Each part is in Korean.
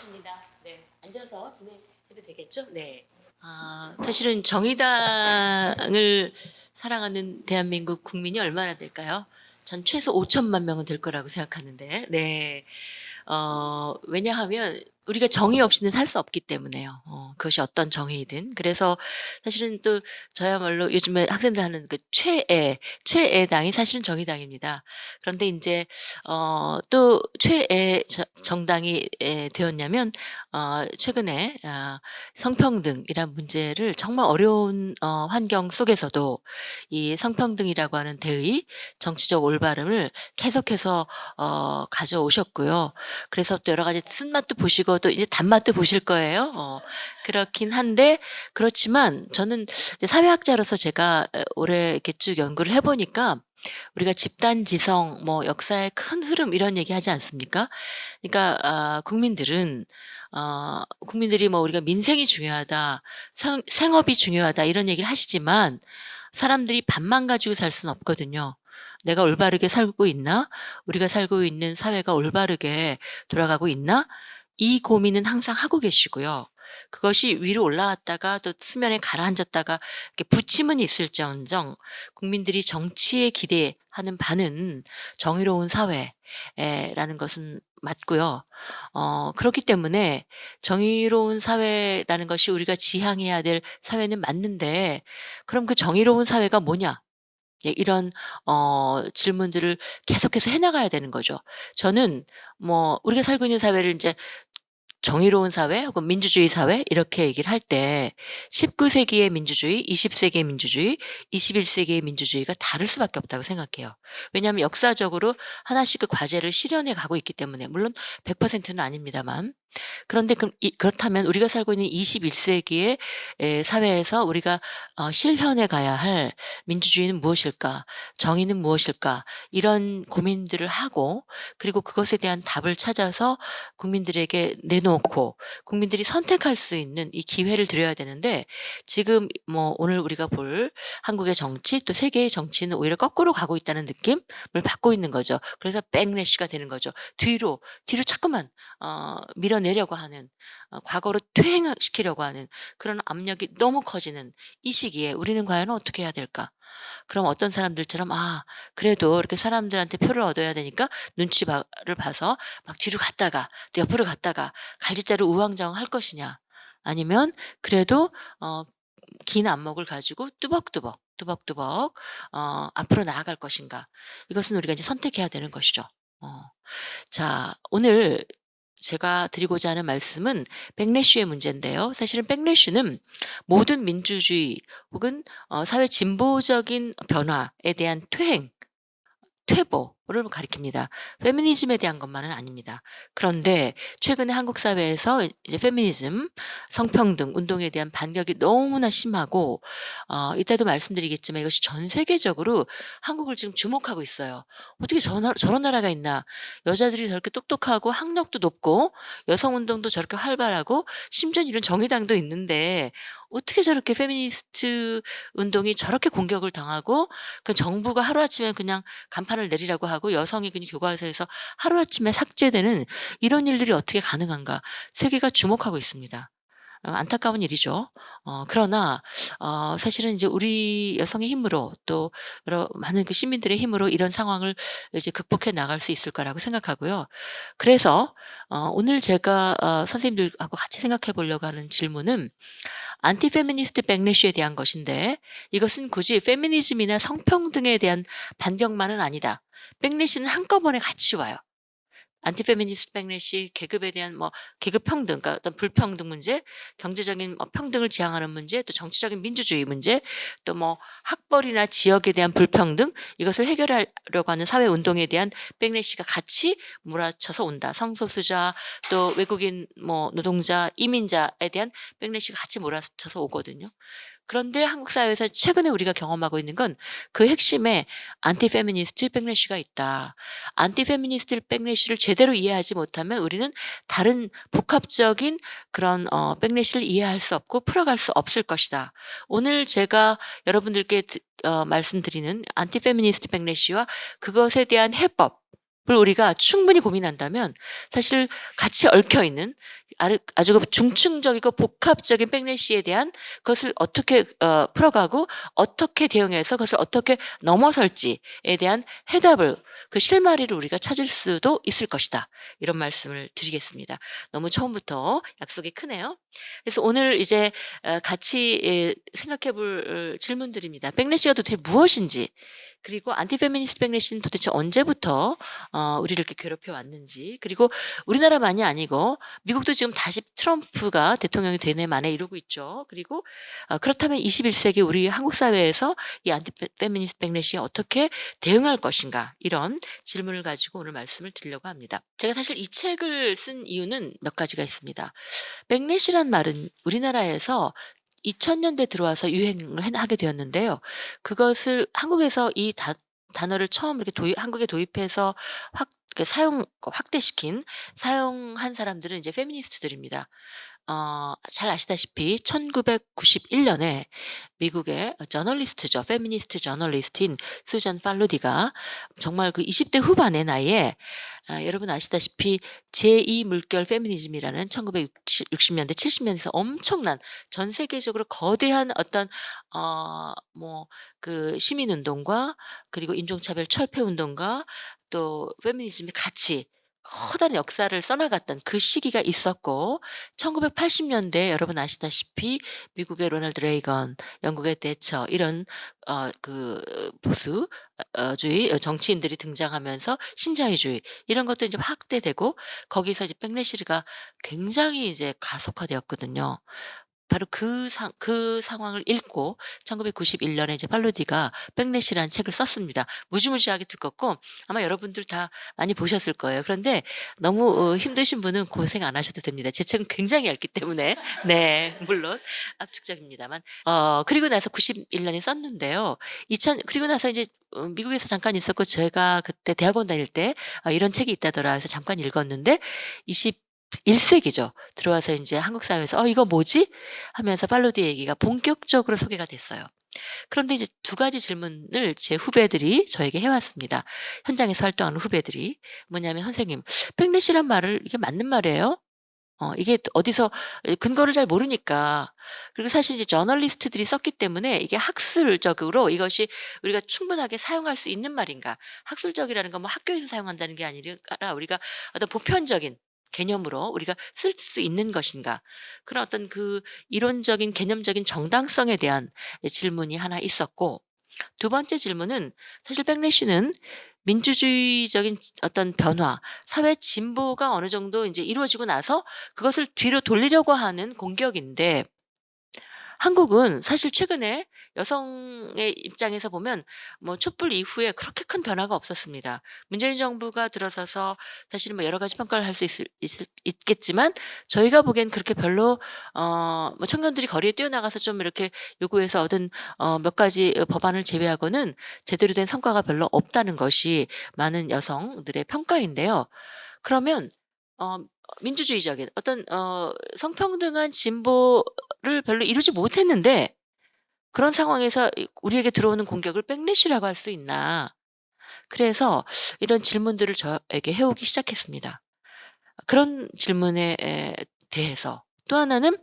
반갑습니다. 네, 앉아서 진행해도 되겠죠? 네. 사실은 정의당을 사랑하는 대한민국 국민이 얼마나 될까요? 전 최소 5천만 명은 될 거라고 생각하는데, 네. 왜냐하면 우리가 정의 없이는 살 수 없기 때문에요. 그것이 어떤 정의이든. 그래서 사실은 또 저야말로 요즘에 학생들 하는 그 최애 당이 사실은 정의당입니다. 그런데 인제 또 최애 정당이 되었냐면 최근에 성평등이란 문제를 정말 어려운 환경 속에서도 이 성평등이라고 하는 대의, 정치적 올바름을 계속해서 가져오셨고요. 그래서 또 여러 가지 쓴맛도 보시고 또 이제 단맛도 보실 거예요. 그렇긴 한데 그렇지만 저는 이제 사회학자로서 제가 오래 이렇게 쭉 연구를 해 보니까 우리가 집단 지성, 뭐 역사의 큰 흐름 이런 얘기하지 않습니까? 그러니까 국민들이 뭐 우리가 민생이 중요하다, 생업이 중요하다 이런 얘기를 하시지만 사람들이 밥만 가지고 살 수는 없거든요. 내가 올바르게 살고 있나? 우리가 살고 있는 사회가 올바르게 돌아가고 있나? 이 고민은 항상 하고 계시고요. 그것이 위로 올라왔다가 또 수면에 가라앉았다가 이렇게 부침은 있을지언정 국민들이 정치에 기대하는 바는 정의로운 사회라는 것은 맞고요. 그렇기 때문에 정의로운 사회라는 것이 우리가 지향해야 될 사회는 맞는데 그럼 그 정의로운 사회가 뭐냐? 예, 이런 질문들을 계속해서 해 나가야 되는 거죠. 저는 뭐 우리가 살고 있는 사회를 인제 정의로운 사회 혹은 민주주의 사회 이렇게 얘기를 할 때 19 세기의 민주주의, 20 세기의 민주주의, 21 세기의 민주주의가 다를 수밖에 없다고 생각해요. 왜냐하면 역사적으로 하나씩 그 과제를 실현해 가고 있기 때문에 물론 100%는 아닙니다만. 그런데 그렇다면 우리가 살고 있는 21 세기의 사회에서 우리가 실현해 가야 할 민주주의는 무엇일까? 정의는 무엇일까? 이런 고민들을 하고 그리고 그것에 대한 답을 찾아서 국민들에게 내놓고 국민들이 선택할 수 있는 이 기회를 드려야 되는데 지금 뭐 오늘 우리가 볼 한국의 정치 또 세계의 정치는 오히려 거꾸로 가고 있다는 느낌을 받고 있는 거죠. 그래서 백래시가 되는 거죠. 뒤로 자꾸만 밀어내려고 하는 과거로 퇴행시키려고 하는 그런 압력이 너무 커지는 이 시기에 우리는 과연 어떻게 해야 될까? 그럼 어떤 사람들처럼 그래도 이렇게 사람들한테 표를 얻어야 되니까 눈치를 봐서 막 뒤로 갔다가 또 옆으로 갔다가 갈짓자로 우왕좌왕 할 것이냐? 아니면 그래도 긴 안목을 가지고 뚜벅뚜벅 앞으로 나아갈 것인가? 이것은 우리가 이제 선택해야 되는 것이죠. 어. 자, 오늘 제가 드리고자 하는 말씀은 백래쉬의 문제인데요. 사실은 백래쉬는 모든 민주주의 혹은 사회 진보적인 변화에 대한 퇴보를 가리킵니다. 페미니즘에 대한 것만은 아닙니다. 그런데 최근에 한국 사회에서 이제 페미니즘, 성평등 운동에 대한 반격이 너무나 심하고 이따도 말씀드리겠지만 이것이 전 세계적으로 한국을 지금 주목하고 있어요. 어떻게 저런 나라가 있나? 여자들이 저렇게 똑똑하고 학력도 높고 여성 운동도 저렇게 활발하고 심지어 이런 정의당도 있는데 어떻게 저렇게 페미니스트 운동이 저렇게 공격을 당하고 그 정부가 하루아침에 그냥 간판을 내리라고 하고 여성이 그냥 교과서에서 하루아침에 삭제되는 이런 일들이 어떻게 가능한가 세계가 주목하고 있습니다. 안타까운 일이죠. 그러나 사실은 이제 우리 여성의 힘으로 또 여러 많은 그 시민들의 힘으로 이런 상황을 이제 극복해 나갈 수 있을 거라고 생각하고요. 그래서 오늘 제가 선생님들하고 같이 생각해 보려고 하는 질문은 안티 페미니스트 백래쉬에 대한 것인데 이것은 굳이 페미니즘이나 성평등에 대한 반격만은 아니다. 백래쉬는 한꺼번에 같이 와요. 안티 페미니스트 백래시 계급에 대한 뭐 계급 평등 그러니까 어떤 불평등 문제, 경제적인 평등을 지향하는 문제, 또 정치적인 민주주의 문제, 또 뭐 학벌이나 지역에 대한 불평등 이것을 해결하려고 하는 사회 운동에 대한 백래시가 같이 몰아쳐서 온다. 성소수자 또 외국인 뭐 노동자, 이민자에 대한 백래시가 같이 몰아쳐서 오거든요. 그런데 한국 사회에서 최근에 우리가 경험하고 있는 건 그 핵심에 안티 페미니스트 백래시가 있다. 안티 페미니스트 백래시를 제대로 이해하지 못하면 우리는 다른 복합적인 그런 백래시를 이해할 수 없고 풀어갈 수 없을 것이다. 오늘 제가 여러분들께 말씀드리는 안티 페미니스트 백래시와 그것에 대한 해법 우리가 충분히 고민한다면 사실 같이 얽혀 있는 아주 중층적이고 복합적인 백래시에 대한 그것을 어떻게 풀어가고 어떻게 대응해서 그것을 어떻게 넘어설지에 대한 해답을 그 실마리를 우리가 찾을 수도 있을 것이다. 이런 말씀을 드리겠습니다. 너무 처음부터 약속이 크네요. 그래서 오늘 이제 같이 생각해 볼 질문들입니다. 백래시가 도대체 무엇인지, 그리고 안티페미니스트 백래시는 도대체 언제부터 우리를 이렇게 괴롭혀 왔는지, 그리고 우리나라만이 아니고 미국도 지금 다시 트럼프가 대통령이 되네 만에 이러고 있죠. 그리고 그렇다면 21세기 우리 한국 사회에서 이 안티페미니스트 백래시에 어떻게 대응할 것인가, 이런 질문을 가지고 오늘 말씀을 드리려고 합니다. 제가 사실 이 책을 쓴 이유는 몇 가지가 있습니다. 백래시란 말은 우리나라에서 2000년대 들어와서 유행을 하게 되었는데요. 그것을 한국에서 이 단어를 처음 이렇게 한국에 도입해서 확대시킨, 사용한 사람들은 이제 페미니스트들입니다. 잘 아시다시피 1991년에 미국의 저널리스트죠. 페미니스트 저널리스트인 수잔 팔로디가 정말 그 20대 후반의 나이에 여러분 아시다시피 제2 물결 페미니즘이라는 1960년대 70년대에서 엄청난 전 세계적으로 거대한 어떤 그 시민 운동과 그리고 인종차별 철폐 운동과 또 페미니즘이 같이 커다란 역사를 써나갔던 그 시기가 있었고, 1980년대 여러분 아시다시피 미국의 로널드 레이건, 영국의 대처, 이런 보수주의 정치인들이 등장하면서 신자유주의 이런 것도 이제 확대되고, 거기서 이제 백래시가 굉장히 이제 가속화되었거든요. 바로 그 상황을 읽고 1991년에 이제 팔로디가 백래시라는 책을 썼습니다. 무지무지하게 두껍고 아마 여러분들 다 많이 보셨을 거예요. 그런데 너무 힘드신 분은 고생 안 하셔도 됩니다. 제 책은 굉장히 얇기 때문에. 네, 물론 압축적입니다만. 그리고 나서 91년에 썼는데요. 그리고 나서 이제 미국에서 잠깐 있었고, 제가 그때 대학원 다닐 때 이런 책이 있다더라 해서 잠깐 읽었는데, 21세기죠. 들어와서 이제 한국 사회에서 이거 뭐지? 하면서 팔로디 얘기가 본격적으로 소개가 됐어요. 그런데 이제 두 가지 질문을 제 후배들이 저에게 해왔습니다. 현장에서 활동하는 후배들이. 뭐냐면, 선생님, 백래시란 말을 이게 맞는 말이에요? 이게 어디서 근거를 잘 모르니까. 그리고 사실 이제 저널리스트들이 썼기 때문에 이게 학술적으로 이것이 우리가 충분하게 사용할 수 있는 말인가. 학술적이라는 건 뭐 학교에서 사용한다는 게 아니라 우리가 어떤 보편적인 개념으로 우리가 쓸 수 있는 것인가. 그런 어떤 그 이론적인 개념적인 정당성에 대한 질문이 하나 있었고, 두 번째 질문은 사실 백래시는 민주주의적인 어떤 변화, 사회 진보가 어느 정도 이제 이루어지고 나서 그것을 뒤로 돌리려고 하는 공격인데, 한국은 사실 최근에 여성의 입장에서 보면 뭐 촛불 이후에 그렇게 큰 변화가 없었습니다. 문재인 정부가 들어서서 사실은 뭐 여러 가지 평가를 할 수 있겠지만, 저희가 보기엔 그렇게 별로 뭐 청년들이 거리에 뛰어나가서 좀 이렇게 요구해서 얻은 몇 가지 법안을 제외하고는 제대로 된 성과가 별로 없다는 것이 많은 여성들의 평가인데요. 그러면 어 민주주의적인 어떤 성평등한 진보를 별로 이루지 못했는데, 그런 상황에서 우리에게 들어오는 공격을 백래시라고 할 수 있나. 그래서 이런 질문들을 저에게 해오기 시작했습니다. 그런 질문에 대해서 또 하나는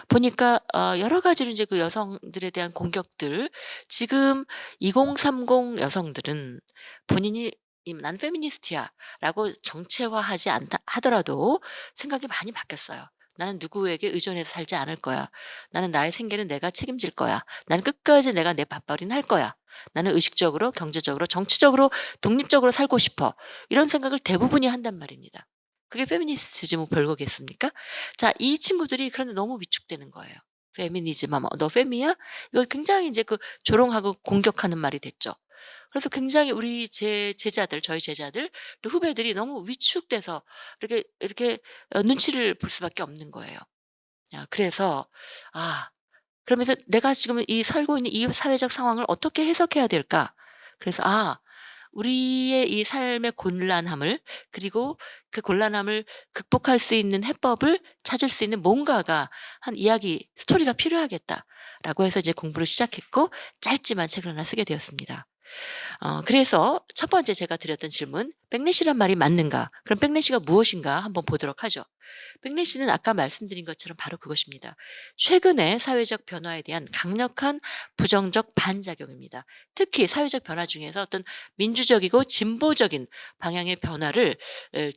보니까 여러 가지로 이제 그 여성들에 대한 공격들, 지금 2030 여성들은 본인이 "난 페미니스트야."라고 정체화하지 않다 하더라도 생각이 많이 바뀌었어요. "나는 누구에게 의존해서 살지 않을 거야. 나는 나의 생계는 내가 책임질 거야. 나는 끝까지 내가 내 밥벌이는 할 거야. 나는 의식적으로, 경제적으로, 정치적으로 독립적으로 살고 싶어." 이런 생각을 대부분이 한단 말입니다. 그게 페미니스트지 뭐 별거겠습니까? 자, 이 친구들이 그런데 너무 위축되는 거예요. "페미니즘 하면 너 페미야?" 이거 굉장히 이제 그 조롱하고 공격하는 말이 됐죠. 그래서 굉장히 저희 제자들 또 후배들이 너무 위축돼서 이렇게 눈치를 볼 수밖에 없는 거예요. 그래서 그러면서 '내가 지금 이 살고 있는 이 사회적 상황을 어떻게 해석해야 될까?' 그래서 우리의 이 삶의 곤란함을, 그리고 그 곤란함을 극복할 수 있는 해법을 찾을 수 있는 뭔가가, 한 스토리가 필요하겠다라고 해서 이제 공부를 시작했고, 짧지만 책을 하나 쓰게 되었습니다. 그래서 첫 번째 제가 드렸던 질문, 백래시란 말이 맞는가? 그럼 백래시가 무엇인가 한번 보도록 하죠. 백래시는 아까 말씀드린 것처럼 바로 그것입니다. 최근의 사회적 변화에 대한 강력한 부정적 반작용입니다. 특히 사회적 변화 중에서 어떤 민주적이고 진보적인 방향의 변화를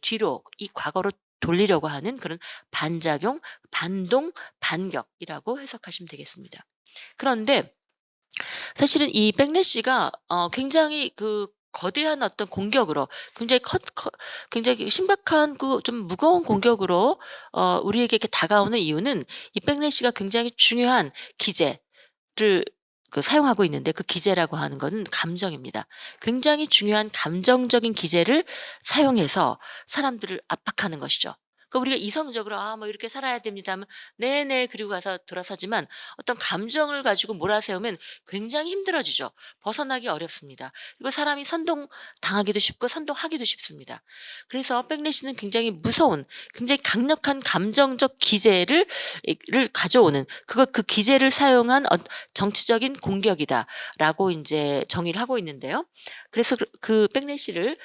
뒤로 이 과거로 돌리려고 하는 그런 반작용, 반동, 반격이라고 해석하시면 되겠습니다. 그런데 사실은 이 백래시가 굉장히 그 거대한 어떤 공격으로 굉장히 신박한 그 좀 무거운 공격으로 우리에게 이렇게 다가오는 이유는 이 백래시가 굉장히 중요한 기제를 사용하고 있는데, 그 기제라고 하는 거는 감정입니다. 굉장히 중요한 감정적인 기제를 사용해서 사람들을 압박하는 것이죠. 그러니까 우리가 이성적으로 뭐 이렇게 살아야 됩니다 하면 네네 그리고 가서 돌아서지만, 어떤 감정을 가지고 몰아세우면 굉장히 힘들어지죠. 벗어나기 어렵습니다. 그리고 사람이 선동당하기도 쉽고 선동하기도 쉽습니다. 그래서 백래시는 굉장히 무서운, 굉장히 강력한 감정적 기제를 가져오는, 그 기제를 사용한 정치적인 공격이다라고 이제 정의를 하고 있는데요. 그래서 그 백래시를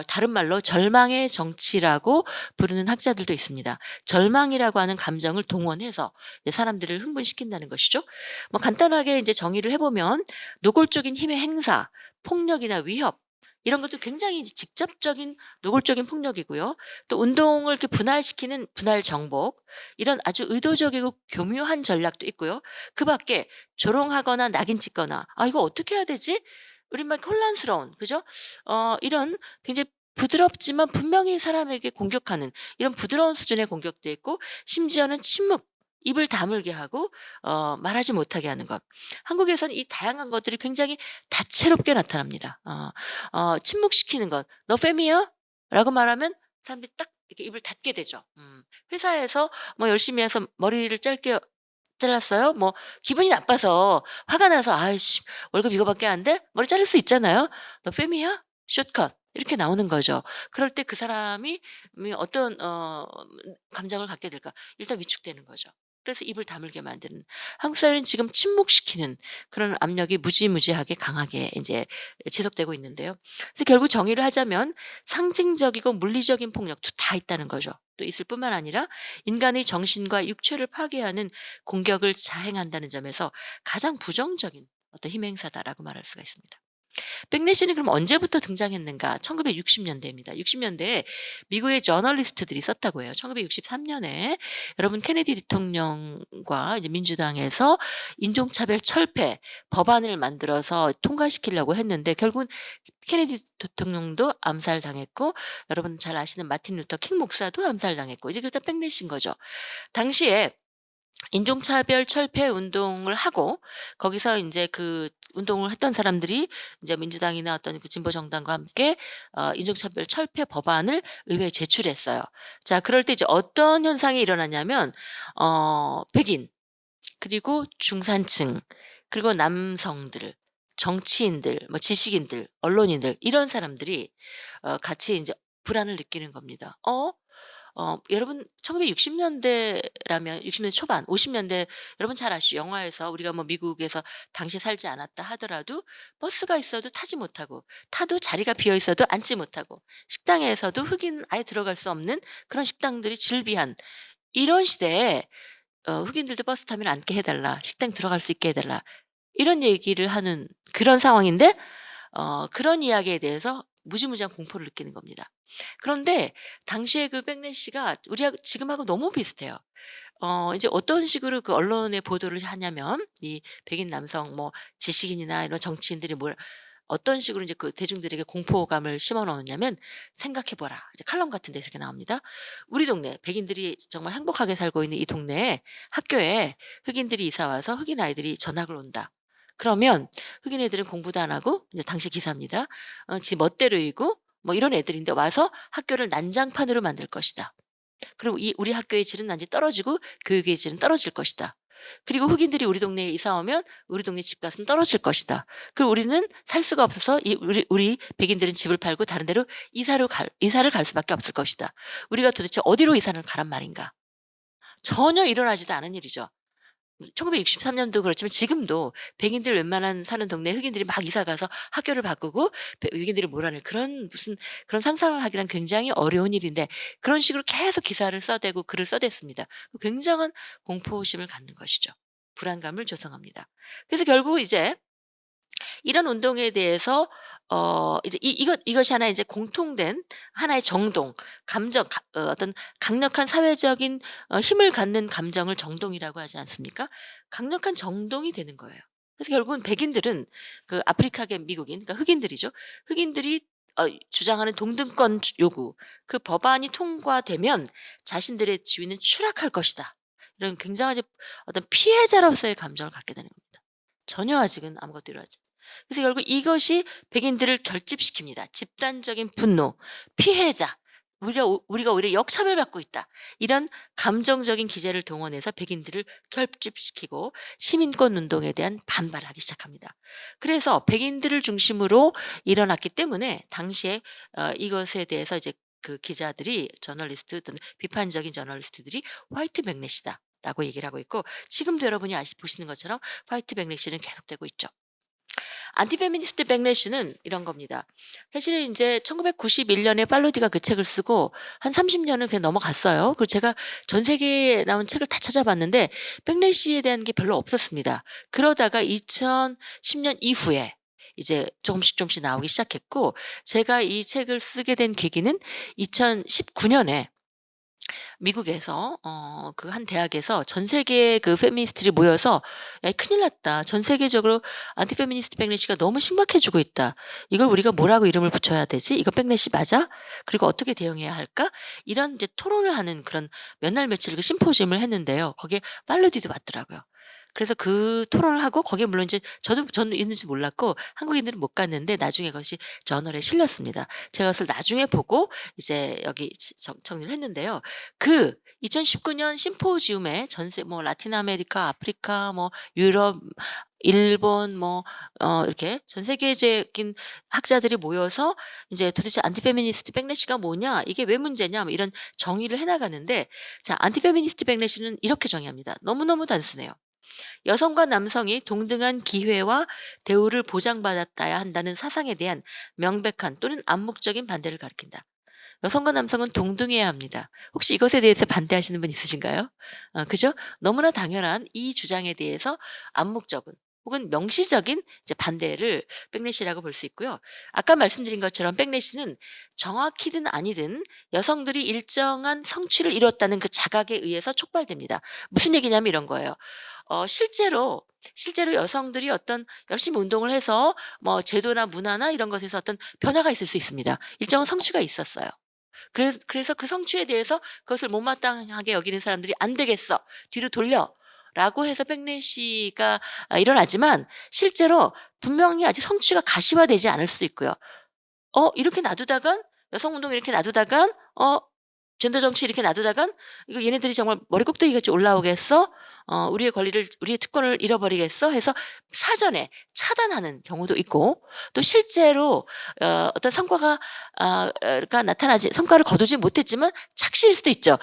다른 말로 절망의 정치라고 부르는 학자들도 있습니다. 절망이라고 하는 감정을 동원해서 이제 사람들을 흥분시킨다는 것이죠. 뭐 간단하게 이제 정의를 해보면, 노골적인 힘의 행사, 폭력이나 위협, 이런 것도 굉장히 이제 직접적인 노골적인 폭력이고요. 또 운동을 이렇게 분할시키는 분할 정복, 이런 아주 의도적이고 교묘한 전략도 있고요. 그 밖에 조롱하거나 낙인 찍거나, 이거 어떻게 해야 되지? 우리말 혼란스러운, 그죠? 이런 굉장히 부드럽지만 분명히 사람에게 공격하는 이런 부드러운 수준의 공격도 있고, 심지어는 침묵, 입을 다물게 하고 말하지 못하게 하는 것. 한국에서는 이 다양한 것들이 굉장히 다채롭게 나타납니다. 침묵시키는 것. "너 fem이야?" 라고 말하면 사람들이 딱 이렇게 입을 닫게 되죠. 회사에서 뭐 열심히 해서 머리를 짧게 잘랐어요. 뭐 기분이 나빠서 화가 나서 "아이씨 월급 이거밖에 안 돼?" 머리 자를 수 있잖아요. "너 fem이야? 숏컷." 이렇게 나오는 거죠. 그럴 때 그 사람이 어떤 감정을 갖게 될까? 일단 위축되는 거죠. 그래서 입을 다물게 만드는, 한국 사회는 지금 침묵시키는 그런 압력이 무지무지하게 강하게 인제 지속되고 있는데요. 그래서 결국 정의를 하자면 상징적이고 물리적인 폭력도 다 있다는 거죠. 또 있을 뿐만 아니라 인간의 정신과 육체를 파괴하는 공격을 자행한다는 점에서 가장 부정적인 어떤 힘의 행사다라고 말할 수가 있습니다. 백래시는 그럼 언제부터 등장했는가? 1960년대입니다. 60년대에 미국의 저널리스트들이 썼다고 해요. 1963년에 여러분 케네디 대통령과 이제 민주당에서 인종차별 철폐 법안을 만들어서 통과시키려고 했는데, 결국은 케네디 대통령도 암살당했고, 여러분 잘 아시는 마틴 루터 킹 목사도 암살당했고, 이제 그다 백래시인 거죠. 당시에 인종차별 철폐 운동을 하고, 거기서 인제 그 운동을 했던 사람들이 이제 민주당이나 어떤 그 진보 정당과 함께 인종차별 철폐 법안을 의회에 제출했어요. 자, 그럴 때 이제 어떤 현상이 일어나냐면, 백인, 그리고 중산층, 그리고 남성들, 정치인들, 뭐 지식인들, 언론인들, 이런 사람들이 같이 인제 불안을 느끼는 겁니다. 여러분 1960년대라면 60년대 초반, 50년대, 여러분 잘 아시죠? 영화에서 우리가 뭐 미국에서 당시에 살지 않았다 하더라도 버스가 있어도 타지 못하고, 타도 자리가 비어 있어도 앉지 못하고, 식당에서도 흑인 아예 들어갈 수 없는 그런 식당들이 즐비한 이런 시대에 "흑인들도 버스 타면 앉게 해 달라. 식당 들어갈 수 있게 해 달라." 이런 얘기를 하는 그런 상황인데, 그런 이야기에 대해서 무지무지한 공포를 느끼는 겁니다. 그런데 당시에 그 백래시가 우리하고 지금하고 너무 비슷해요. 이제 어떤 식으로 그 언론에 보도를 하냐면, 이 백인 남성 뭐 지식인이나 이런 정치인들이 뭘 어떤 식으로 이제 그 대중들에게 공포감을 심어 넣었냐면, "생각해 보라." 이제 칼럼 같은 데서 이렇게 나옵니다. "우리 동네 백인들이 정말 행복하게 살고 있는 이 동네에 학교에 흑인들이 이사 와서 흑인 아이들이 전학을 온다. 그러면 흑인 애들은 공부도 안 하고", 이제 당시 기사입니다. "지 멋대로 이고 뭐 이런 애들인데 와서 학교를 난장판으로 만들 것이다. 그리고 이 우리 학교의 질은 난지 떨어지고 교육의 질은 떨어질 것이다. 그리고 흑인들이 우리 동네에 이사 오면 우리 동네 집값은 떨어질 것이다. 그리고 우리는 살 수가 없어서 이 우리 백인들은 집을 팔고 다른 데로 이사를 갈 수밖에 없을 것이다. 우리가 도대체 어디로 이사를 가란 말인가?" 전혀 일어나지도 않은 일이죠. 1963년도 그렇지만 지금도 백인들 웬만한 사는 동네 흑인들이 막 이사 가서 학교를 바꾸고 백인들을 몰아낼 그런 무슨 그런 상상을 하기란 굉장히 어려운 일인데 그런 식으로 계속 기사를 써대고 글을 써댔습니다. 굉장한 공포심을 갖는 것이죠. 불안감을 조성합니다. 그래서 결국 이제 이런 운동에 대해서 이제 이것이 하나의 이제 공통된 하나의 정동, 감정, 어떤 강력한 사회적인 힘을 갖는 감정을 정동이라고 하지 않습니까? 강력한 정동이 되는 거예요. 그래서 결국은 백인들은 그 아프리카계 미국인, 그러니까 흑인들이죠. 흑인들이 주장하는 동등권 요구, 그 법안이 통과되면 자신들의 지위는 추락할 것이다. 이런 굉장히 어떤 피해자로서의 감정을 갖게 되는 겁니다. 전혀 아직은 아무것도 이루어지지 그래서 결국 이것이 백인들을 결집시킵니다. 집단적인 분노, 피해자, 우리가 오히려 역차별받고 있다. 이런 감정적인 기제를 동원해서 백인들을 결집시키고 시민권 운동에 대한 반발을 하기 시작합니다. 그래서 백인들을 중심으로 일어났기 때문에 당시에 이것에 대해서 이제 그 기자들이 저널리스트 또는 비판적인 저널리스트들이 화이트 백래시다. 라고 얘기를 하고 있고 지금도 여러분이 보시는 것처럼 화이트 백래시는 계속되고 있죠. 안티페미니스트 백래시는 이런 겁니다. 사실은 이제 1991년에 팔로디가 그 책을 쓰고 한 30년은 그냥 넘어갔어요. 그리고 제가 전 세계에 나온 책을 다 찾아봤는데 백래시에 대한 게 별로 없었습니다. 그러다가 2010년 이후에 이제 조금씩 나오기 시작했고 제가 이 책을 쓰게 된 계기는 2019년에 미국에서 그 한 대학에서 전 세계의 그 페미니스트들이 모여서 "야 큰일 났다. 전 세계적으로 안티 페미니스트 백래시가 너무 심각해지고 있다. 이걸 우리가 뭐라고 이름을 붙여야 되지? 이거 백래시 맞아? 그리고 어떻게 대응해야 할까?" 이런 이제 토론을 하는 그런 몇 날 며칠 그 심포지엄을 했는데요. 거기에 팔로디도 왔더라고요. 그래서 그 토론을 하고 거기에 물론 이제 저는 있는지 몰랐고 한국인들은 못 갔는데 나중에 그것이 저널에 실렸습니다. 제가 그것을 나중에 보고 이제 여기 정리를 했는데요. 그 2019년 심포지움에 전세 뭐 라틴 아메리카, 아프리카, 뭐 유럽, 일본 뭐 이렇게 전 세계적인 학자들이 모여서 이제 도대체 안티 페미니스트 백래시가 뭐냐? 이게 왜 문제냐? 뭐 이런 정의를 해 나가는데 자, 안티 페미니스트 백래시는 이렇게 정의합니다. 너무너무 단순해요. 여성과 남성이 동등한 기회와 대우를 보장받아야 한다는 사상에 대한 명백한 또는 암묵적인 반대를 가리킨다. 여성과 남성은 동등해야 합니다. 혹시 이것에 대해서 반대하시는 분 있으신가요? 그죠? 너무나 당연한 이 주장에 대해서 암묵적인 혹은 명시적인 이제 반대를 백래시라고 볼 수 있고요. 아까 말씀드린 것처럼 백래시는 정확히든 아니든 여성들이 일정한 성취를 이뤘다는 그 자각에 의해서 촉발됩니다. 무슨 얘기냐면 이런 거예요. 실제로 여성들이 어떤 열심히 운동을 해서 뭐 제도나 문화나 이런 것에서 어떤 변화가 있을 수 있습니다. 일정한 성취가 있었어요. 그래서 그 성취에 대해서 그것을 못마땅하게 여기는 사람들이 "안 되겠어. 뒤로 돌려." 라고 해서 백래시가 일어나지만 실제로 분명히 아직 성취가 가시화되지 않을 수도 있고요. 이렇게 놔두다간 여성 운동 이렇게 놔두다간 젠더 정치 이렇게 놔두다간 '이거 얘네들이 정말 머리 꼭대기같이 올라오겠어? 우리의 특권을 잃어버리겠어?' 해서 사전에 차단하는 경우도 있고 또 실제로 어떤 성과가 가 나타나지 성과를 거두지 못했지만 착시일 수도 있죠.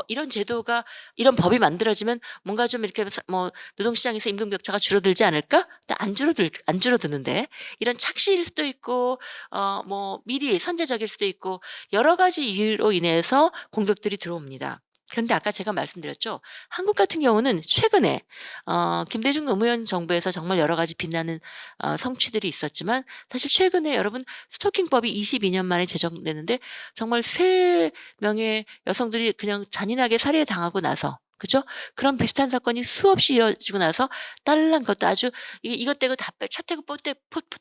이런 제도가 이런 법이 만들어지면 뭔가 좀 이렇게 뭐 '노동시장에서 임금 격차가 줄어들지 않을까?' 또 안 줄어드는데 이런 착시일 수도 있고 뭐 미리 선제적일 수도 있고 여러 가지 이유로 인해서 공격들이 들어옵니다. 그런데 아까 제가 말씀드렸죠. 한국 같은 경우는 최근에 김대중 노무현 정부에서 정말 여러 가지 빛나는 성취들이 있었지만 사실 최근에 여러분 스토킹법이 22년 만에 제정됐는데 정말 3명의 여성들이 그냥 잔인하게 살해당하고 나서 그죠? 그런 비슷한 사건이 수없이 이어지고 나서 딸랑 것도 아주 이것 떼고 다 차 떼고 포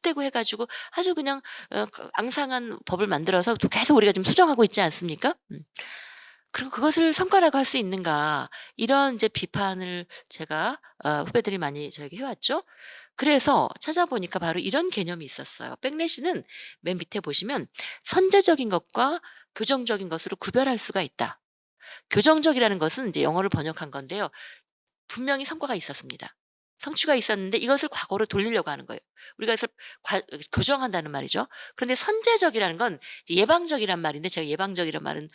떼고 해 가지고 아주 그냥 앙상한 법을 만들어서 또 계속 우리가 지금 수정하고 있지 않습니까? 그리고 그것을 성과라고 할 수 있는가 이런 이제 비판을 제가 후배들이 많이 저에게 해 왔죠. 그래서 찾아보니까 바로 이런 개념이 있었어요. 백래시는 맨 밑에 보시면 선제적인 것과 교정적인 것으로 구별할 수가 있다. 교정적이라는 것은 이제 영어를 번역한 건데요. 분명히 성과가 있었습니다. 성취가 있었는데 이것을 과거로 돌리려고 하는 거예요. 우리가 그래서 교정한다는 말이죠. 그런데 선제적이라는 건 이제 예방적이란 말인데 제가 예방적이란 말은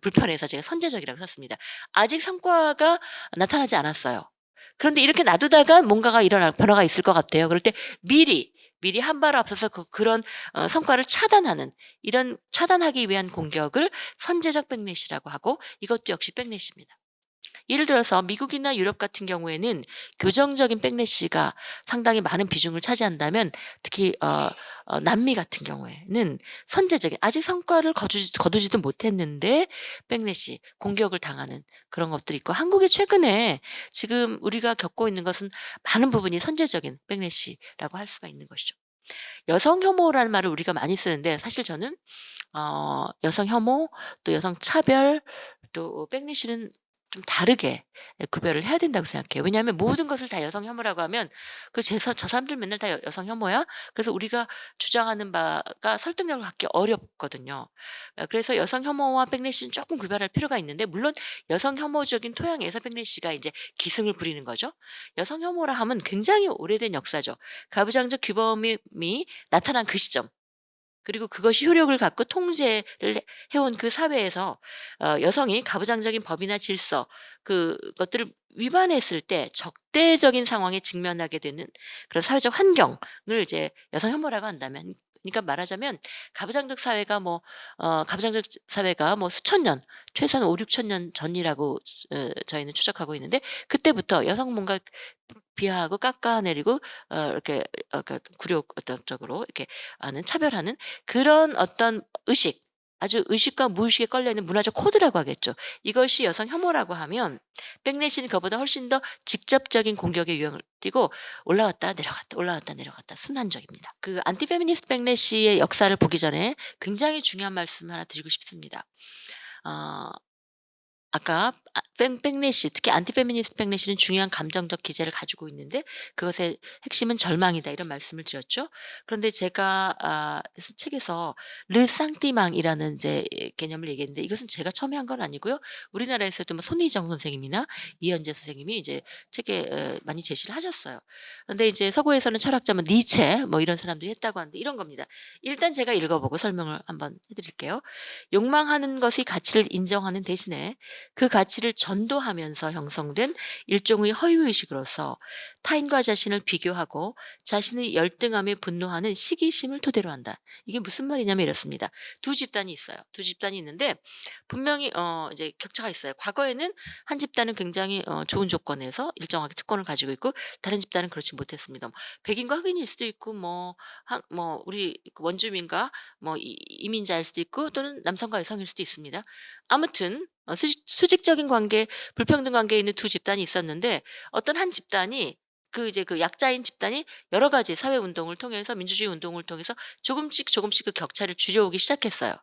불편해서 제가 선제적이라고 썼습니다. 아직 성과가 나타나지 않았어요. 그런데 이렇게 놔두다가 뭔가가 일어날 변화가 있을 것 같아요. 그럴 때 미리 한 발 앞서서 그런 성과를 차단하는, 이런 차단하기 위한 공격을 선제적 백렛이라고 하고, 이것도 역시 백렛입니다. 예를 들어서 미국이나 유럽 같은 경우에는 교정적인 백래시가 상당히 많은 비중을 차지한다면, 특히 남미 같은 경우에는 선제적인, 아직 성과를 거두지도 못했는데 백래시 공격을 당하는 그런 것들이 있고, 한국이 최근에 지금 우리가 겪고 있는 것은 많은 부분이 선제적인 백래시라고 할 수가 있는 것이죠. 여성 혐오라는 말을 우리가 많이 쓰는데, 사실 저는 여성 혐오, 또 여성 차별, 또 백래시는 좀 다르게 구별을 해야 된다고 생각해요. 왜냐하면 모든 것을 다 여성 혐오라고 하면 저 사람들 맨날 다 여성 혐오야? 그래서 우리가 주장하는 바가 설득력을 갖기 어렵거든요. 그래서 여성 혐오와 백래시는 조금 구별할 필요가 있는데, 물론 여성 혐오적인 토양에서 백래시가 이제 기승을 부리는 거죠. 여성 혐오라 하면 굉장히 오래된 역사죠. 가부장적 규범이 나타난 그 시점, 그리고 그것이 효력을 갖고 통제를 해온 그 사회에서 여성이 가부장적인 법이나 질서, 그것들을 위반했을 때 적대적인 상황에 직면하게 되는 그런 사회적 환경을 이제 여성 혐오라고 한다면, 그러니까 말하자면 가부장적 사회가 뭐 수천 년, 최소한 5-6천 년 전이라고 저희는 추적하고 있는데, 그때부터 여성 뭔가 비하하고 깎아내리고 이렇게 굴욕적으로 이렇게 하는, 차별하는 그런 어떤 의식, 아주 의식과 무의식에 걸려 있는 문화적 코드라고 하겠죠. 이것이 여성 혐오라고 하면, 백래시는 그보다 훨씬 더 직접적인 공격의 유형을 띠고 올라왔다 내려갔다 올라왔다 내려갔다 순환적입니다. 그 안티페미니스트 백래시의 역사를 보기 전에 굉장히 중요한 말씀 하나 드리고 싶습니다. 어 아까 백래시, 특히 안티페미니스트 백래시는 중요한 감정적 기제를 가지고 있는데, 그것의 핵심은 절망이다, 이런 말씀을 드렸죠. 그런데 제가 책에서 르상띠망이라는 이제 개념을 얘기했는데, 이것은 제가 처음에 한 건 아니고요. 우리나라에서도 뭐 손희정 선생님이나 이현재 선생님이 이제 책에 많이 제시를 하셨어요. 그런데 이제 서구에서는 철학자면 니체 뭐 이런 사람들이 했다고 하는데, 이런 겁니다. 일단 제가 읽어보고 설명을 한번 해드릴게요. 욕망하는 것의 가치를 인정하는 대신에 그 가치를 전도하면서 형성된 일종의 허위의식으로서 타인과 자신을 비교하고 자신의 열등함에 분노하는 시기심을 토대로 한다. 이게 무슨 말이냐면 이렇습니다. 두 집단이 있어요. 두 집단이 있는데 분명히 이제 격차가 있어요. 과거에는 한 집단은 굉장히 좋은 조건에서 일정하게 특권을 가지고 있고, 다른 집단은 그렇지 못했습니다. 백인과 흑인일 수도 있고, 우리 원주민과 이민자일 수도 있고, 또는 남성과 여성일 수도 있습니다. 아무튼 수직적인 관계, 불평등 관계에 있는 두 집단이 있었는데, 어떤 한 집단이 그 약자인 집단이 여러 가지 사회 운동을 통해서, 민주주의 운동을 통해서 조금씩 그 격차를 줄여오기 시작했어요.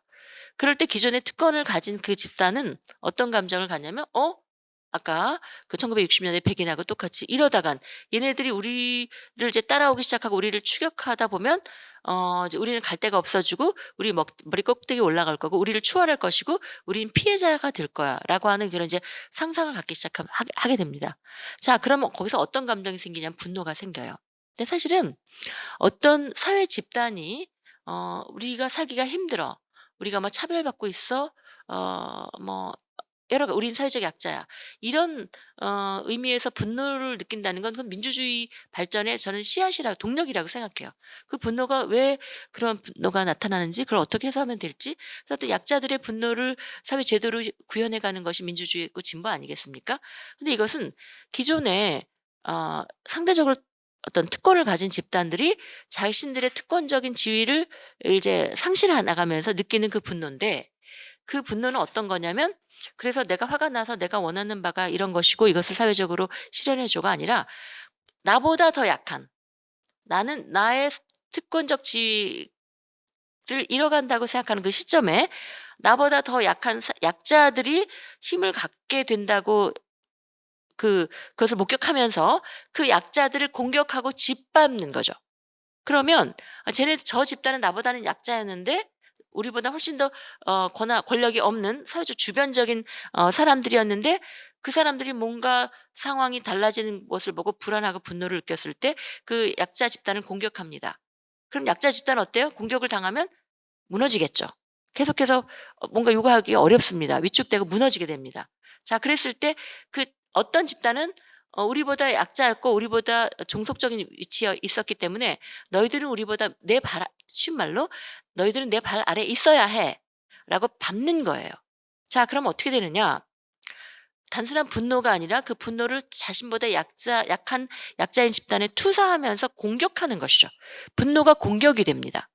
그럴 때 기존의 특권을 가진 그 집단은 어떤 감정을 갖냐면, 아까 그 1960년대 백인하고 똑같이 이러다간 얘네들이 우리를 이제 따라오기 시작하고 우리를 추격하다 보면 이제 우리는 갈 데가 없어지고 우리 머리 꼭대기 올라갈 거고 우리를 추월할 것이고 우리는 피해자가 될 거야라고 하는 그런 이제 상상을 갖기 하게 됩니다. 자, 그러면 거기서 어떤 감정이 생기냐면 분노가 생겨요. 근데 사실은 어떤 사회 집단이 우리가 살기가 힘들어, 우리가 뭐 차별받고 있어, 뭐 우린 사회적 약자야, 이런 의미에서 분노를 느낀다는 건, 그건 민주주의 발전의 저는 씨앗이라고, 동력이라고 생각해요. 그 분노가 왜 그런 분노가 나타나는지, 그걸 어떻게 해소하면 될지, 그래서 또 약자들의 분노를 사회 제도로 구현해 가는 것이 민주주의고 진보 아니겠습니까? 근데 이것은 기존에 상대적으로 어떤 특권을 가진 집단들이 자신들의 특권적인 지위를 이제 상실해 나가면서 느끼는 그 분노인데, 그 분노는 어떤 거냐면, 그래서 내가 화가 나서 내가 원하는 바가 이런 것이고 이것을 사회적으로 실현해 줘가 아니라, 나보다 더 약한, 나는 나의 특권적 지위를 잃어간다고 생각하는 그 시점에 나보다 더 약한 약자들이 힘을 갖게 된다고, 그것을 목격하면서 그 약자들을 공격하고 짓밟는 거죠. 그러면 저 집단은 나보다는 약자였는데 우리보다 훨씬 더 권력이 없는 사회적 주변적인 사람들이었는데, 그 사람들이 뭔가 상황이 달라지는 것을 보고 불안하고 분노를 느꼈을 때 그 약자 집단을 공격합니다. 그럼 약자 집단은 어때요? 공격을 당하면 무너지겠죠. 계속해서 뭔가 요구하기 어렵습니다. 위축되고 무너지게 됩니다. 자, 그랬을 때 그 어떤 집단은 우리보다 약자였고 우리보다 종속적인 위치에 있었기 때문에 너희들은 우리보다 쉬운 말로 "너희들은 내 발 아래에 있어야 해."라고 밟는 거예요. 자 그럼 어떻게 되느냐? 단순한 분노가 아니라 그 분노를 자신보다 약한 약자인 집단에 투사하면서 공격하는 것이죠. 분노가 공격이 됩니다.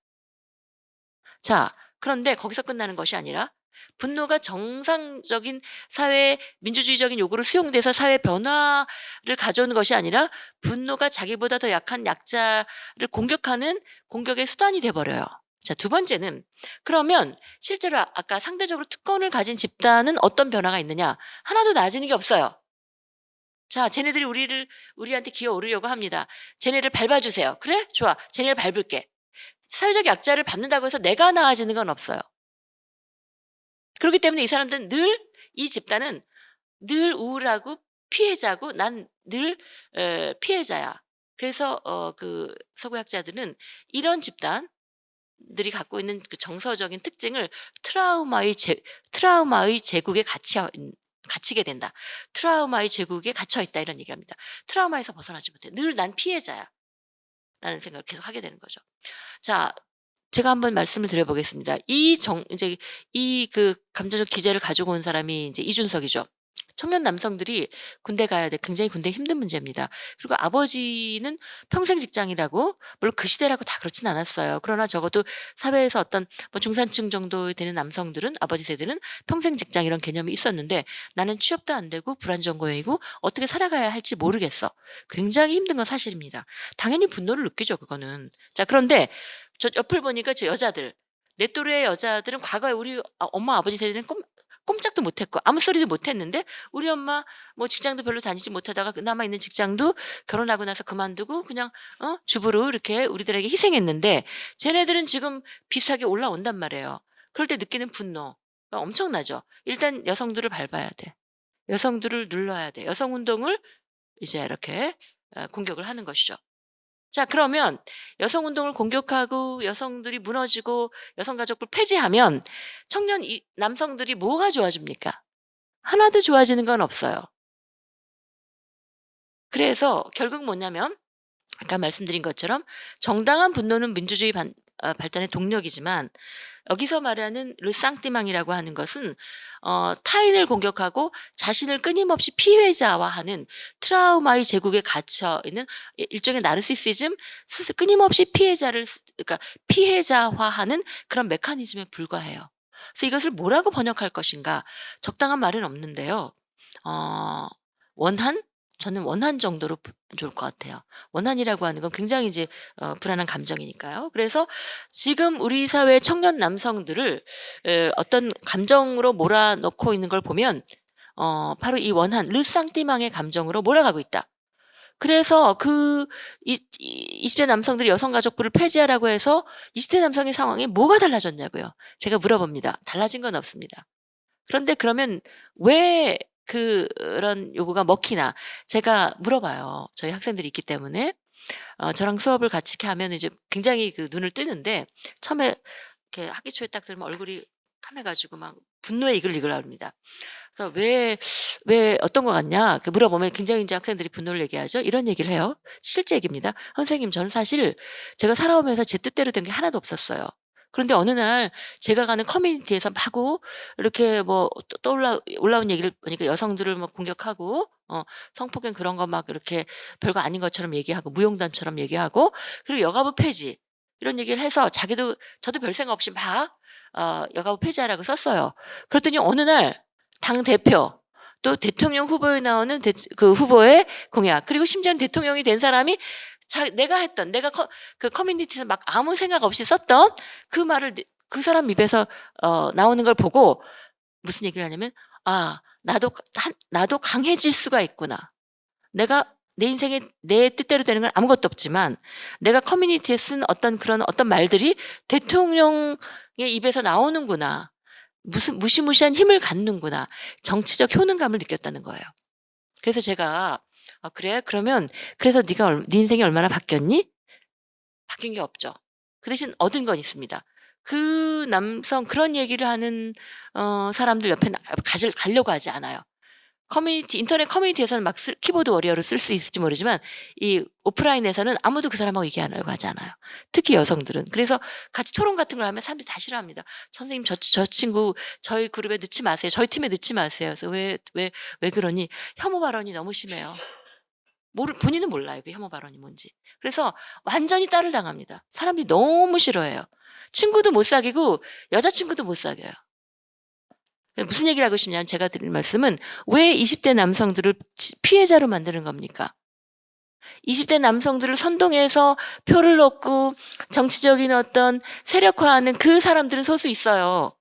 자 그런데 거기서 끝나는 것이 아니라 분노가 정상적인 사회 민주주의적인 요구로 수용돼서 사회 변화를 가져오는 것이 아니라 분노가 자기보다 더 약한 약자를 공격하는 공격의 수단이 돼 버려요. 자 두 번째는 그러면 실제로 아까 상대적으로 특권을 가진 집단은 어떤 변화가 있느냐? 하나도 나아지는 게 없어요. 자 쟤네들이 우리한테 기어오르려고 합니다. "쟤네를 밟아 주세요." "그래? 좋아. 쟤네를 밟을게." 사회적 약자를 밟는다고 해서 내가 나아지는 건 없어요. 그렇기 때문에 이 사람들은 이 집단은 늘 우울하고 피해자고 난 늘 피해자야. 그래서 그 서구학자들은 이런 집단들이 갖고 있는 그 정서적인 특징을 트라우마의 제국에 갇히게 된다. 트라우마의 제국에 갇혀 있다 이런 얘기합니다. 트라우마에서 벗어나지 못해. 늘 난 피해자야. 라는 생각을 계속 하게 되는 거죠. 자 제가 한번 말씀을 드려 보겠습니다. 이제 이 그 감정적 기제를 가지고 온 사람이 이제 이준석이죠. 청년 남성들이 군대 가야 돼. 굉장히 군대 힘든 문제입니다. 그리고 아버지는 평생 직장이라고 물론 그 시대라고 다 그렇진 않았어요. 그러나 적어도 사회에서 어떤 뭐 중산층 정도 되는 남성들은 아버지 세대는 평생 직장 이런 개념이 있었는데 나는 취업도 안 되고 불안정고이고 어떻게 살아가야 할지 모르겠어. 굉장히 힘든 건 사실입니다. 당연히 분노를 느끼죠, 그거는. 자, 그런데 저 옆을 보니까 저 여자들, 내 또래의 여자들은 과거에 우리 엄마 아버지 세대는 꼼짝도 못했고 아무 소리도 못했는데 우리 엄마 뭐 직장도 별로 다니지 못하다가 그 남아 있는 직장도 결혼하고 나서 그만두고 그냥 주부로 이렇게 우리들에게 희생했는데 쟤네들은 지금 비슷하게 올라온단 말이에요. 그럴 때 느끼는 분노가 엄청나죠. 일단 여성들을 밟아야 돼. 여성들을 눌러야 돼. 여성 운동을 이제 이렇게 공격을 하는 것이죠. 자 그러면 여성 운동을 공격하고 여성들이 무너지고 여성 가족부를 폐지하면 남성들이 뭐가 좋아집니까? 하나도 좋아지는 건 없어요. 그래서 결국 뭐냐면 아까 말씀드린 것처럼 정당한 분노는 민주주의 발전의 동력이지만 여기서 말하는 르상띠망이라고 하는 것은 타인을 공격하고 자신을 끊임없이 피해자화하는 트라우마의 제국에 갇혀 있는 일종의 나르시시즘, 끊임없이 그러니까 피해자화하는 그런 메커니즘에 불과해요. 그래서 이것을 뭐라고 번역할 것인가? 적당한 말은 없는데요. 원한? 저는 원한 정도로 좋을 것 같아요. 원한이라고 하는 건 굉장히 이제 불안한 감정이니까요. 그래서 지금 우리 사회 청년 남성들을 어떤 감정으로 몰아넣고 있는 걸 보면 바로 이 원한 르상띠망의 감정으로 몰아가고 있다. 그래서 20대 남성들이 여성가족부를 폐지하라고 해서 20대 남성의 상황이 뭐가 달라졌냐고요. 제가 물어봅니다. 달라진 건 없습니다. 그런데 그러면 왜 그런 요구가 먹히나 제가 물어봐요. 저희 학생들이 있기 때문에. 저랑 수업을 같이 이렇게 하면 이제 굉장히 그 눈을 뜨는데 처음에 이렇게 학기 초에 딱 들으면 얼굴이 까매 가지고 막 분노에 이글이글합니다. 그래서 "왜 어떤 것 같냐?" 물어보면 굉장히 이제 학생들이 분노를 얘기하죠. 이런 얘기를 해요. 실제 얘기입니다. "선생님 저는 사실 제가 살아오면서 제 뜻대로 된 게 하나도 없었어요. 그런데 어느 날 제가 가는 커뮤니티에서 마구 이렇게 뭐 올라온 얘기를 보니까 여성들을 막 공격하고 성폭행 그런 거 막 이렇게 별거 아닌 것처럼 얘기하고 무용담처럼 얘기하고 그리고 여가부 폐지 이런 얘기를 해서 저도 별 생각 없이 막 여가부 폐지하라고 썼어요. 그랬더니 어느 날 당대표 또 대통령 후보에 나오는 그 후보의 공약 그리고 심지어는 대통령이 된 사람이 내가 그 커뮤니티에서 막 아무 생각 없이 썼던 그 말을 그 사람 입에서 나오는 걸 보고 무슨 얘기를 하냐면 나도 강해질 수가 있구나. 내가 내 인생에 내 뜻대로 되는 건 아무것도 없지만 내가 커뮤니티에 쓴 어떤 말들이 대통령의 입에서 나오는구나. 무슨 무시무시한 힘을 갖는구나. 정치적 효능감을 느꼈다는 거예요. 그래서 제가 그래? 그러면 그래서 네 인생이 얼마나 바뀌었니?" 바뀐 게 없죠. 그 대신 얻은 건 있습니다. 그 남성 그런 얘기를 하는 사람들 옆에 가려고 하지 않아요. 인터넷 커뮤니티에서는 막 키보드 워리어로 쓸 수 있을지 모르지만 이 오프라인에서는 아무도 그 사람하고 얘기 안 하려고 하지 않아요. 특히 여성들은. 그래서 같이 토론 같은 걸 하면 사람들이 다 싫어합니다. "선생님 저 친구 저희 그룹에 넣지 마세요. 저희 팀에 넣지 마세요." 그래서 "왜 그러니?" 혐오 발언이 너무 심해요. 본인은 몰라요, 그 혐오 발언이 뭔지. 그래서 완전히 따를 당합니다. 사람들이 너무 싫어해요. 친구도 못 사귀고 여자친구도 못 사귀어요. 무슨 얘기를 하고 싶냐면 제가 드릴 말씀은 왜 20대 남성들을 피해자로 만드는 겁니까? 20대 남성들을 선동해서 표를 얻고 정치적인 어떤 세력화하는 그 사람들은 소수 있어요.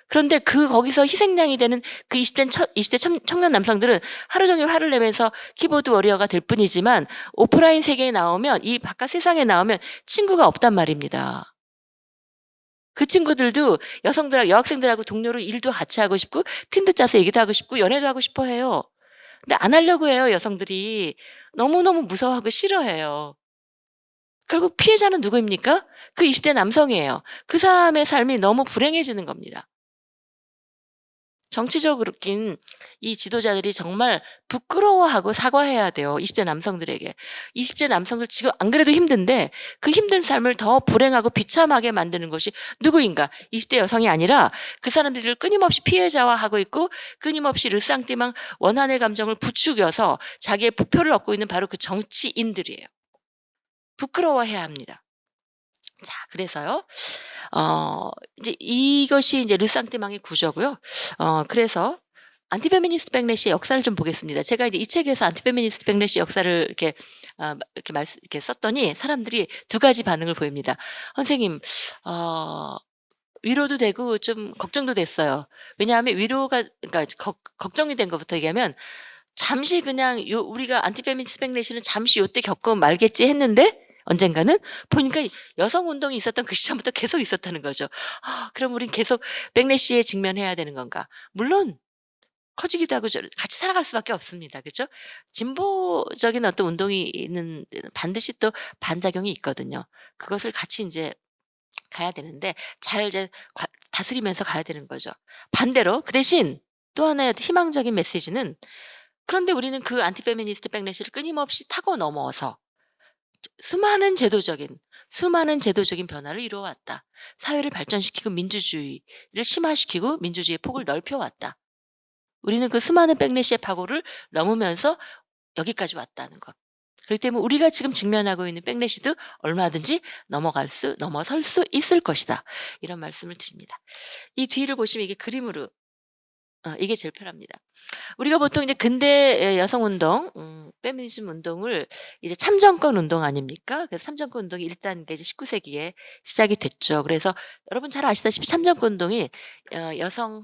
그런데 거기서 희생양이 되는 그 20대 청년 남성들은 하루 종일 화를 내면서 키보드 워리어가 될 뿐이지만 오프라인 세계에 나오면 이 바깥 세상에 나오면 친구가 없단 말입니다. 그 친구들도 여학생들하고 동료로 일도 같이 하고 싶고 팀도 짜서 얘기도 하고 싶고 연애도 하고 싶어 해요. 근데 안 하려고 해요, 여성들이. 너무너무 무서워하고 싫어해요. 결국 피해자는 누구입니까? 그 20대 남성이에요. 그 사람의 삶이 너무 불행해지는 겁니다. 정치적으로 낀 이 지도자들이 정말 부끄러워하고 사과해야 돼요. 20대 남성들에게. 20대 남성들 지금 안 그래도 힘든데 그 힘든 삶을 더 불행하고 비참하게 만드는 것이 누구인가? 20대 여성이 아니라 그 사람들을 끊임없이 피해자화하고 있고 끊임없이 르쌍띠망 원한의 감정을 부추겨서 자기의 부표를 얻고 있는 바로 그 정치인들이에요. 부끄러워해야 합니다. 자, 그래서요. 이제 이것이 이제 르상띠망의 구조고요. 그래서 안티페미니스트 백래시의 역사를 좀 보겠습니다. 제가 이제 이 책에서 안티페미니스트 백래시 역사를 이렇게 썼더니 사람들이 두 가지 반응을 보입니다. 선생님, 어, 위로도 되고 좀 걱정도 됐어요. 왜냐하면 그러니까 걱정이 된 것부터 얘기하면 잠시 그냥 우리가 안티페미니스트 백래시는 잠시 요때 겪고 말겠지 했는데 언젠가는 보니까 여성 운동이 있었던 그 시점부터 계속 있었다는 거죠. 그럼 우린 계속 백래시에 직면해야 되는 건가? 물론 커지기도 하고 같이 살아갈 수밖에 없습니다. 그죠? 진보적인 어떤 운동이 있는 반드시 또 반작용이 있거든요. 그것을 같이 이제 가야 되는데 잘 이제 다스리면서 가야 되는 거죠. 반대로 그 대신 또 하나의 희망적인 메시지는 그런데 우리는 그 안티페미니스트 백래시를 끊임없이 타고 넘어서 수많은 제도적인 변화를 이루어 왔다. 사회를 발전시키고 민주주의를 심화시키고 민주주의의 폭을 넓혀 왔다. 우리는 그 수많은 백래시의 파고를 넘으면서 여기까지 왔다는 것. 그렇기 때문에 우리가 지금 직면하고 있는 백래시도 얼마든지 넘어설 수 있을 것이다. 이런 말씀을 드립니다. 이 뒤를 보시면 이게 그림으로 이게 제일 편합니다. 우리가 보통 이제 근대 여성 운동, 페미니즘 운동을 이제 참정권 운동 아닙니까? 그래서 참정권 운동이 1단계 이제 19세기에 시작이 됐죠. 그래서 여러분 잘 아시다시피 참정권 운동이 여성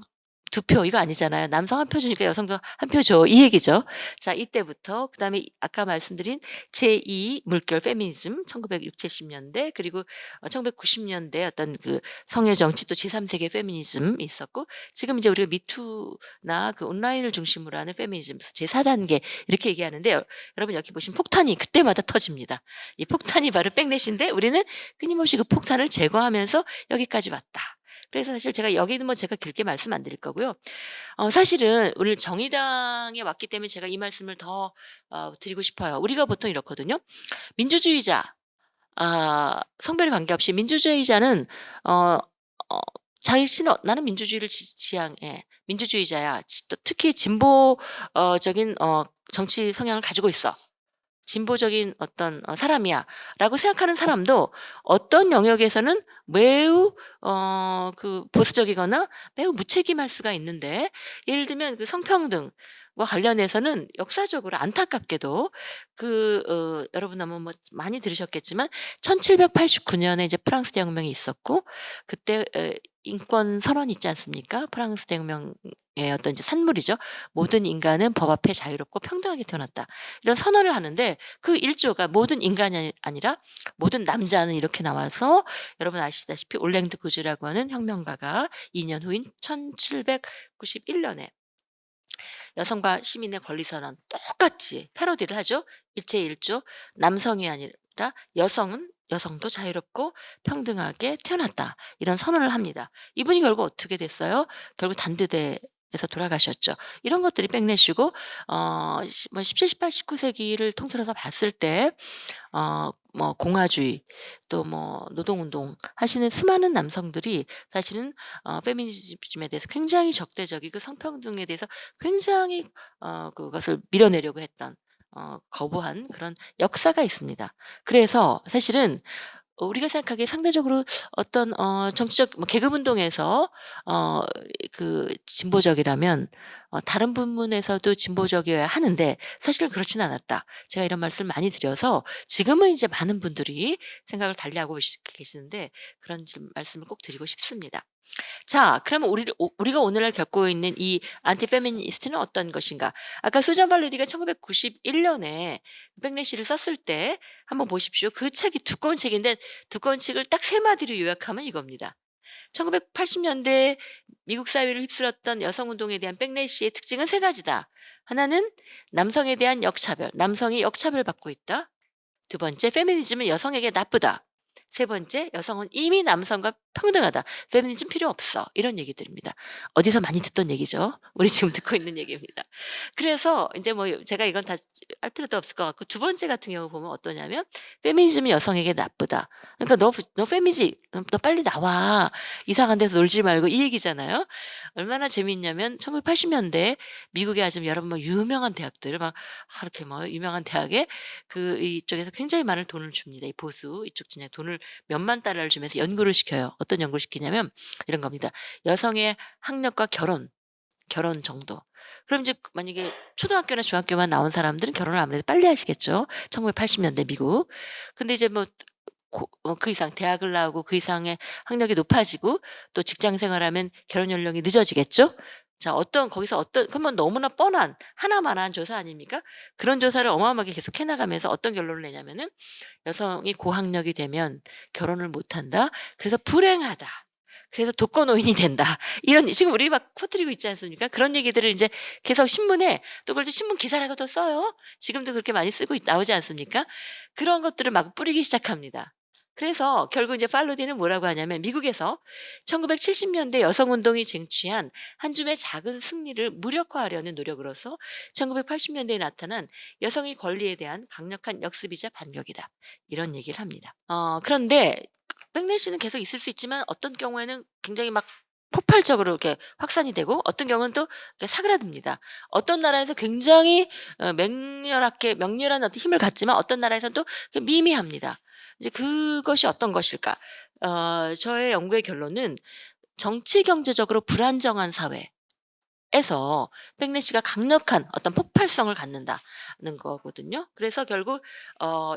2표 이거 아니잖아요. 남성 1표 주니까 여성도 1표 줘. 이 얘기죠. 자, 이때부터 그다음에 아까 말씀드린 제2 물결 페미니즘 1960, 70년대 그리고 1990년대 어떤 그 성의 정치 또 제3세계 페미니즘이 있었고 지금 이제 우리가 미투나 그 온라인을 중심으로 하는 페미니즘 제4단계 이렇게 얘기하는데요. 여러분 여기 보시면 폭탄이 그때마다 터집니다. 이 폭탄이 바로 백넷인데 우리는 끊임없이 그 폭탄을 제거하면서 여기까지 왔다. 그래서 사실 제가 여기는 뭐 제가 길게 말씀 안 드릴 거고요. 사실은 오늘 정의당에 왔기 때문에 제가 이 말씀을 더 드리고 싶어요. 우리가 보통 이렇거든요. 민주주의자, 성별에 관계없이 민주주의자는 어, 어, 나는 민주주의를 지향해. 민주주의자야. 또 특히 진보적인 정치 성향을 가지고 있어. 진보적인 어떤 사람이야라고 생각하는 사람도 어떤 영역에서는 매우 그 보수적이거나 매우 무책임할 수가 있는데 예를 들면 그 성평등과 관련해서는 역사적으로 안타깝게도 여러분 아마 뭐 많이 들으셨겠지만 1789년에 이제 프랑스 대혁명이 있었고 그때 인권 선언이 있지 않습니까? 프랑스 대혁명의 어떤 이제 산물이죠. 모든 인간은 법 앞에 자유롭고 평등하게 태어났다. 이런 선언을 하는데 그 1조가 모든 인간이 아니라 모든 남자는 이렇게 나와서 여러분 아시다시피 올랭드 구즈라고 하는 혁명가가 2년 후인 1791년에 여성과 시민의 권리 선언 똑같이 패러디를 하죠. 일체 1조 남성이 아니라 여성도 자유롭고 평등하게 태어났다. 이런 선언을 합니다. 이분이 결국 어떻게 됐어요? 결국 단두대에 에서 돌아가셨죠. 이런 것들이 백래시고 뭐 17, 18, 19 세기를 통틀어서 봤을 때 뭐 공화주의 또 뭐 노동운동 하시는 수많은 남성들이 사실은 페미니즘에 대해서 굉장히 적대적이고 성평등에 대해서 굉장히 그것을 밀어내려고 했던 거부한 그런 역사가 있습니다. 그래서 사실은 우리가 생각하기에 상대적으로 어떤 정치적 뭐 계급 운동에서 어 진보적이라면 다른 부분에서도 진보적이어야 하는데 사실은 그렇지는 않았다. 제가 이런 말씀을 많이 드려서 지금은 이제 많은 분들이 생각을 달리하고 계시는데 그런 말씀을 꼭 드리고 싶습니다. 자, 그러면 우리가 오늘날 겪고 있는 이 안티 페미니스트는 어떤 것인가? 아까 수잔 발루디가 1991 년에 백래시를 썼을 때 한번 보십시오. 그 책이 두꺼운 책인데 두꺼운 책을 딱 세 마디로 요약하면 이겁니다. 1980 년대 미국 사회를 휩쓸었던 여성 운동에 대한 백래시의 특징은 세 가지다. 하나는 남성에 대한 역차별, 남성이 역차별받고 있다. 두 번째, 페미니즘은 여성에게 나쁘다. 세 번째, 여성은 이미 남성과 평등하다. 페미니즘 필요 없어. 이런 얘기들입니다. 어디서 많이 듣던 얘기죠. 우리 지금 듣고 있는 얘기입니다. 그래서 이제 뭐 제가 이건 다 할 필요도 없을 것 같고 두 번째 같은 경우 보면 어떠냐면 페미니즘은 여성에게 나쁘다. 그러니까 너 페미지 너 빨리 나와. 이상한 데서 놀지 말고 이 얘기잖아요. 얼마나 재미있냐면 1980 년대 미국의 아주 여러 뭐 유명한 대학들 막 이렇게 뭐 유명한 대학에 이쪽에서 굉장히 많은 돈을 줍니다. 이 보수 이쪽 진영 돈을 몇만 달러를 주면서 연구를 시켜요. 어떤 연구를 시키냐면 이런 겁니다. 여성의 학력과 결혼 정도. 그럼 이제 만약에 초등학교나 중학교만 나온 사람들은 결혼을 아무래도 빨리 하시겠죠. 1980 년대 미국. 근데 이제 뭐 그 이상 대학을 나오고 그 이상의 학력이 높아지고 또 직장 생활하면 결혼 연령이 늦어지겠죠. 자, 거기서 그러면 너무나 뻔한 하나만한 조사 아닙니까? 그런 조사를 어마어마하게 계속 해 나가면서 어떤 결론을 내냐면은 여성이 고학력이 되면 결혼을 못 한다. 그래서 불행하다. 그래서 독거노인이 된다. 이런 지금 우리 막 퍼뜨리고 있지 않습니까? 그런 얘기들을 이제 계속 신문에 또 그걸 신문 기사라고도 써요. 지금도 그렇게 많이 쓰고 나오지 않습니까? 그런 것들을 막 뿌리기 시작합니다. 그래서 결국 이제 팔로디는 뭐라고 하냐면 미국에서 1970 년대 여성 운동이 쟁취한 한 줌의 작은 승리를 무력화하려는 노력으로서 1980 년대에 나타난 여성의 권리에 대한 강력한 역습이자 반격이다. 이런 얘기를 합니다. 그런데 백래시는 계속 있을 수 있지만 어떤 경우에는 굉장히 막 폭발적으로 이렇게 확산이 되고 어떤 경우는 또 이렇게 사그라듭니다. 어떤 나라에서 굉장히 명렬한 어떤 힘을 갖지만 어떤 나라에서는 또 미미합니다. 이제 그것이 어떤 것일까? 저의 연구의 결론은 정치 경제적으로 불안정한 사회 에서 백래시가 강력한 어떤 폭발성을 갖는다는 거거든요. 그래서 결국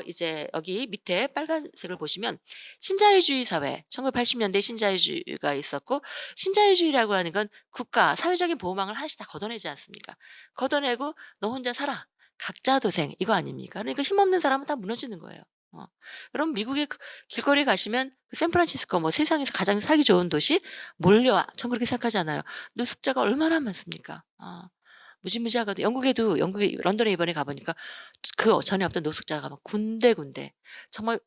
이제 여기 밑에 빨간색을 보시면 신자유주의 사회 1980 년대 신자유주의가 있었고 신자유주의라고 하는 건 국가 사회적인 보호망을 하나씩 다 걷어내지 않습니까? 걷어내고 "너 혼자 살아. 각자 도생." 이거 아닙니까? 그러니까 힘없는 사람은 다 무너지는 거예요. 어. 여러분 미국의 길거리에 가시면 그 샌프란시스코 뭐 세상에서 가장 살기 좋은 도시 몰려와. 전 그렇게 생각하지 않아요. 노숙자가 얼마나 많습니까? 무지무지하거든요. 영국에 런던에 이번에 가 보니까 그 전에 없던 노숙자가 막 군데군데 정말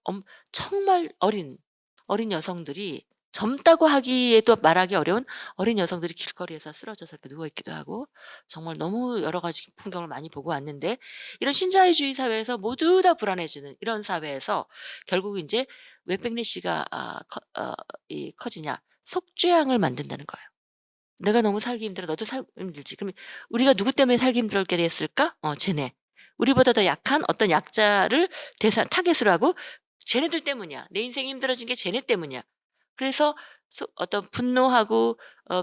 정말 어린 여성들이 젊다고 하기에도 말하기 어려운 어린 여성들이 길거리에서 쓰러져서 이렇게 누워 있기도 하고 정말 너무 여러 가지 풍경을 많이 보고 왔는데 이런 신자유주의 사회에서 모두 다 불안해지는 이런 사회에서 결국 인제 왜 백래시가 커지냐? 속죄양을 만든다는 거예요. "내가 너무 살기 힘들어. 너도 살기 힘들지." 그러면 우리가 누구 때문에 살기 힘들게 됐을까? 쟤네. 우리보다 더 약한 어떤 약자를 타겟으로 하고 "쟤네들 때문이야. 내 인생이 힘들어진 게 쟤네 때문이야." 그래서 어떤 분노하고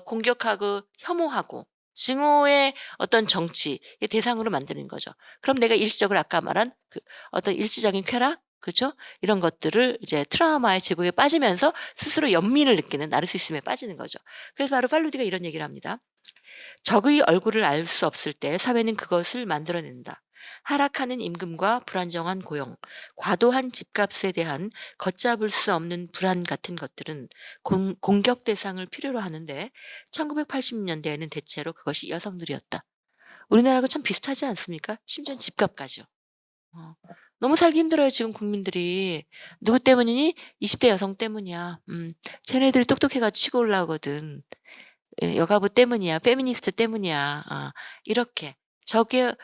공격하고 혐오하고 증오의 어떤 정치의 대상으로 만드는 거죠. 그럼 내가 일시적으로 아까 말한 그 어떤 일시적인 쾌락 그죠? 이런 것들을 이제 트라우마의 제국에 빠지면서 스스로 연민을 느끼는 나르시시즘에 빠지는 거죠. 그래서 바로 팔로디가 이런 얘기를 합니다. 적의 얼굴을 알 수 없을 때 사회는 그것을 만들어낸다. 하락하는 임금과 불안정한 고용, 과도한 집값에 대한 걷잡을 수 없는 불안 같은 것들은 공격 대상을 필요로 하는데 1980년대에는 대체로 그것이 여성들이었다. 우리나라하고 참 비슷하지 않습니까? 심지어 집값까지요. 어. 너무 살기 힘들어요, 지금 국민들이. 누구 때문이니? 20대 여성 때문이야. 쟤네들이 똑똑해가지고 치고 올라오거든. 여가부 때문이야. 페미니스트 때문이야. 이렇게 적을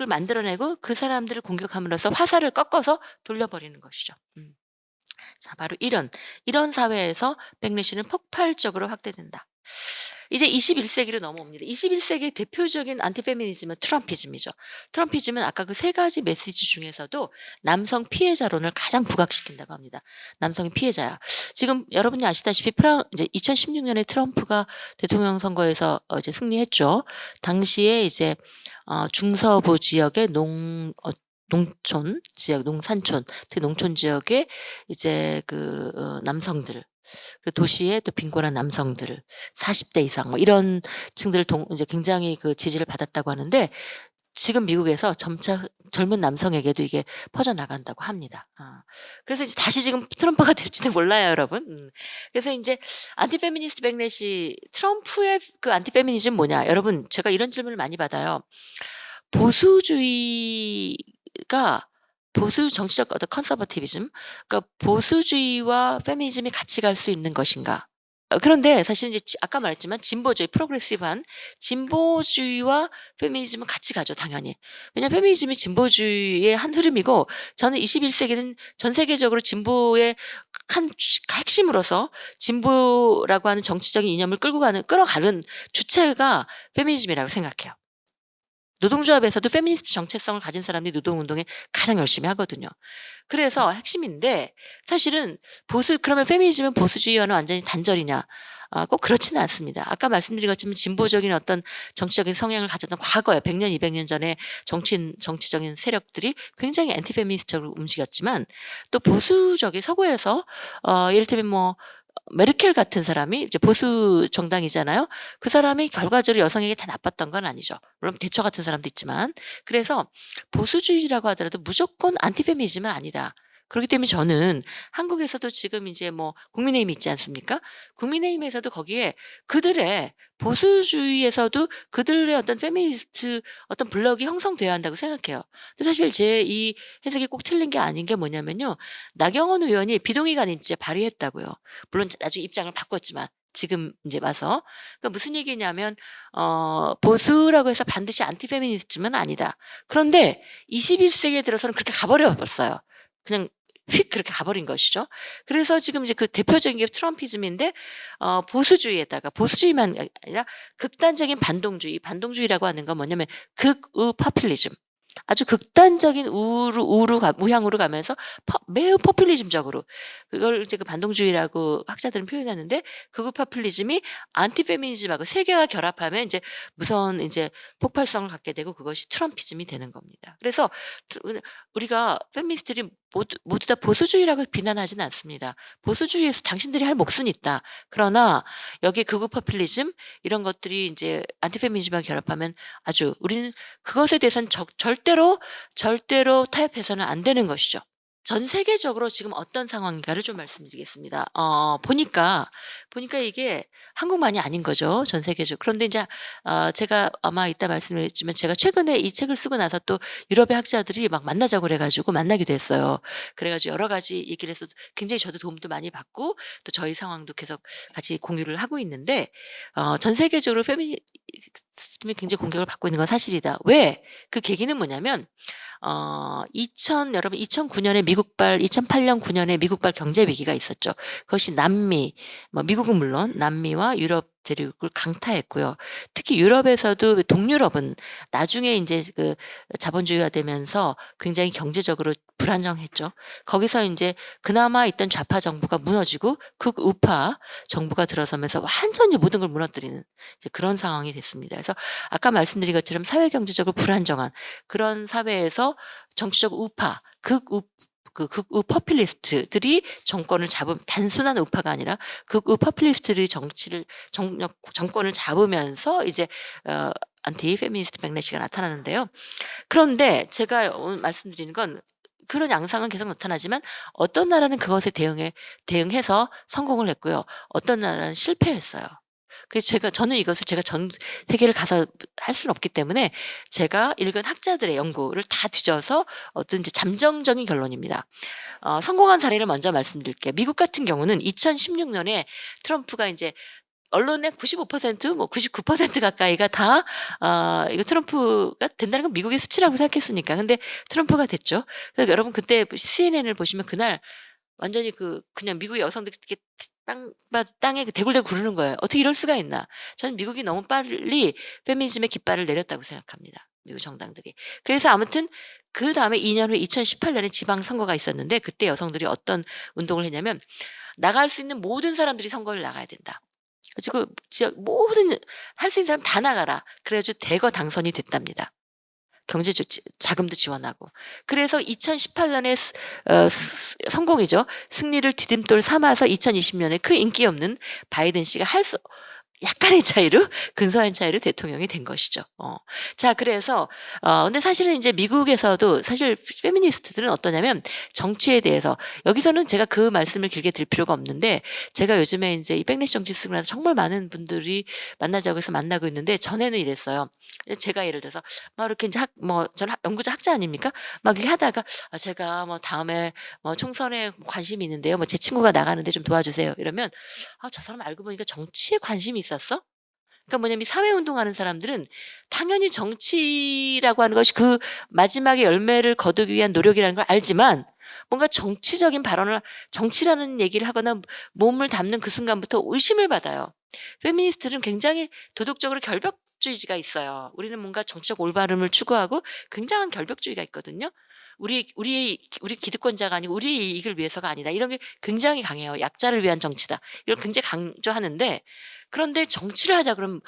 만들어내고 그 사람들을 공격함으로써 화살을 꺾어서 돌려버리는 것이죠. 자, 바로 이런 사회에서 백래시는 폭발적으로 확대된다. 이제 21세기로 넘어옵니다. 21세기의 대표적인 안티페미니즘은 트럼피즘이죠. 트럼피즘은 아까 그 세 가지 메시지 중에서도 남성 피해자론을 가장 부각시킨다고 합니다. 남성이 피해자야. 지금 여러분이 아시다시피 이제 2016년에 트럼프가 대통령 선거에서 이제 승리했죠. 당시에 이제 중서부 지역의 농촌 지역, 농산촌, 특히 농촌 지역에 이제 남성들, 그리고 도시의 또 빈곤한 남성들, 40대 이상 뭐 이런 층들을 이제 굉장히 그 지지를 받았다고 하는데, 지금 미국에서 점차 젊은 남성에게도 이게 퍼져나간다고 합니다. 그래서 이제 다시 지금 트럼프가 될지도 몰라요, 여러분. 그래서 이제 안티페미니스트 백넷이 트럼프의 그 안티페미니즘 뭐냐? 여러분, 제가 이런 질문을 많이 받아요. 보수 정치적 어떤 컨서버티비즘, 그러니까 보수주의와 페미니즘이 같이 갈 수 있는 것인가? 그런데 사실 이제 아까 말했지만 진보주의, 프로그레시브한 진보주의와 페미니즘은 같이 가죠, 당연히. 왜냐하면 페미니즘이 진보주의의 한 흐름이고, 저는 21세기는 전 세계적으로 진보의 한 핵심으로서 진보라고 하는 정치적인 이념을 끌어가는 주체가 페미니즘이라고 생각해요. 노동조합에서도 페미니스트 정체성을 가진 사람들이 노동운동에 가장 열심히 하거든요. 그래서 핵심인데, 사실은 그러면 페미니즘은 보수주의와는 완전히 단절이냐? 꼭 그렇지는 않습니다. 아까 말씀드린 것처럼 진보적인 어떤 정치적인 성향을 가졌던 과거에 100년, 200년 전에 정치적인 세력들이 굉장히 엔티페미니스트적으로 움직였지만, 또 보수적인 서구에서 이를테면 뭐 메르켈 같은 사람이 이제 보수 정당이잖아요. 그 사람이 결과적으로 여성에게 다 나빴던 건 아니죠. 물론 대처 같은 사람도 있지만. 그래서 보수주의라고 하더라도 무조건 안티페미니즘은 아니다. 그렇기 때문에 저는 한국에서도 지금 이제 뭐 국민의힘이 있지 않습니까? 국민의힘에서도 거기에 그들의 보수주의에서도 그들의 어떤 페미니스트 어떤 블럭이 형성돼야 한다고 생각해요. 근데 사실 제 이 해석이 꼭 틀린 게 아닌 게 뭐냐면요. 나경원 의원이 비동의관 입지에 발의했다고요. 물론 나중에 입장을 바꿨지만 지금 이제 와서. 그러니까 무슨 얘기냐면 보수라고 해서 반드시 안티페미니즘은 아니다. 그런데 21세기에 들어서는 그렇게 가버려 버렸어요. 그냥 휙 그렇게 가버린 것이죠. 그래서 지금 이제 그 대표적인 게 트럼피즘인데, 보수주의에다가 보수주의만 아니라 극단적인 반동주의라고 하는 건 뭐냐면 극우 파퓰리즘. 아주 극단적인 우향으로 가면서 매우 포퓰리즘적으로, 그걸 이제 그 반동주의라고 학자들은 표현하는데, 극우 포퓰리즘이 안티페미니즘하고 세 개가 결합하면 이제 무서운 이제 폭발성을 갖게 되고, 그것이 트럼피즘이 되는 겁니다. 그래서 우리가 페미니스트들이 모두 다 보수주의라고 비난하지는 않습니다. 보수주의에서 당신들이 할 몫은 있다. 그러나 여기 극우 포퓰리즘 이런 것들이 이제 안티페미니즘과 결합하면 아주 우리는 그것에 대해서는 절대로 타협해서는 안 되는 것이죠. 전 세계적으로 지금 어떤 상황인가를 좀 말씀드리겠습니다. 보니까 이게 한국만이 아닌 거죠, 전 세계적으로. 그런데 이제 제가 아마 이따 말씀드리겠지만, 제가 최근에 이 책을 쓰고 나서 또 유럽의 학자들이 막 만나자고 그래 가지고 만나기도 했어요. 그래 가지고 여러 가지 얘기를 해서 굉장히 저도 도움도 많이 받고, 또 저희 상황도 계속 같이 공유를 하고 있는데, 전 세계적으로 페미니즘이 굉장히 공격을 받고 있는 건 사실이다. 왜? 그 계기는 뭐냐면, 여러분 2009년에 2008년 9년에 미국발 경제 위기가 있었죠. 그것이 미국은 물론 남미와 유럽 대륙을 강타했고요. 특히 유럽에서도 동유럽은 나중에 이제 그 자본주의화되면서 굉장히 경제적으로 불안정했죠. 거기서 이제 그나마 있던 좌파 정부가 무너지고 극우파 정부가 들어서면서 완전히 모든 걸 무너뜨리는 이제 그런 상황이 됐습니다. 그래서 아까 말씀드린 것처럼 사회 경제적으로 불안정한 그런 사회에서 정치적 우파, 극우 포퓰리스트들이 정권을 단순한 우파가 아니라 극우 포퓰리스트들이 정권을 잡으면서 이제 안티 페미니스트 백래시가 나타나는데요. 그런데 제가 오늘 말씀드리는 건, 그런 양상은 계속 나타나지만 어떤 나라는 그것에 대응해서 성공을 했고요. 어떤 나라는 실패했어요. 그래서 저는 이것을 제가 전 세계를 가서 할 수는 없기 때문에 제가 읽은 학자들의 연구를 다 뒤져서 어떤 이제 잠정적인 결론입니다. 성공한 사례를 먼저 말씀드릴게요. 미국 같은 경우는 2016년에 트럼프가 이제 언론의 95%뭐 99% 가까이가 다 이거 트럼프가 된다는 건 미국의 수치라고 생각했으니까. 근데 트럼프가 됐죠. 그래서 여러분 그때 CNN을 보시면 그날 완전히 그냥 미국의 여성들이 이렇게 땅에 대굴대굴 구르는 거예요. 어떻게 이럴 수가 있나. 저는 미국이 너무 빨리 페미니즘의 깃발을 내렸다고 생각합니다. 미국 정당들이. 그래서 아무튼 그다음에 2년 후에 2018년에 지방 선거가 있었는데 그때 여성들이 어떤 운동을 했냐면 나갈 수 있는 모든 사람들이 선거를 나가야 된다. 그래서 지역 모든 할 수 있는 사람 다 나가라. 그래 가지고 대거 당선이 됐답니다. 경제 조치 자금도 지원하고. 그래서 2018년에 성공이죠. 승리를 디딤돌 삼아서 2020년에 그 인기 없는 바이든 씨가 약간의 차이로 근소한 차이로 대통령이 된 것이죠. 자 그래서 근데 사실은 이제 미국에서도 사실 페미니스트들은 어떠냐면 정치에 대해서 여기서는 제가 그 말씀을 길게 드릴 필요가 없는데 제가 요즘에 이제 이 백래시 정치 쓰고 나서 정말 많은 분들이 만나자고 해서 만나고 있는데 전에는 이랬어요. 제가 예를 들어서 막 이렇게 이제 저는 연구자 학자 아닙니까? 막 이렇게 하다가 제가 뭐 다음에 뭐 총선에 관심이 있는데요. 뭐 제 친구가 나가는데 좀 도와주세요. 이러면 저 사람 알고 보니까 정치에 관심이 있었어? 그러니까 뭐냐면 사회운동하는 사람들은 당연히 정치라고 하는 것이 그 마지막에 열매를 거두기 위한 노력이라는 걸 알지만 뭔가 정치적인 발언을 정치라는 얘기를 하거나 몸을 담는 그 순간부터 의심을 받아요. 페미니스트들은 굉장히 도덕적으로 결벽주의가 있어요. 우리는 뭔가 정치적 올바름을 추구하고 굉장한 결벽주의가 있거든요. 우리 기득권자가 아니고 우리의 이익을 위해서가 아니다. 이런 게 굉장히 강해요. 약자를 위한 정치다. 이걸 굉장히 강조하는데 그런데 정치를 하자 그러면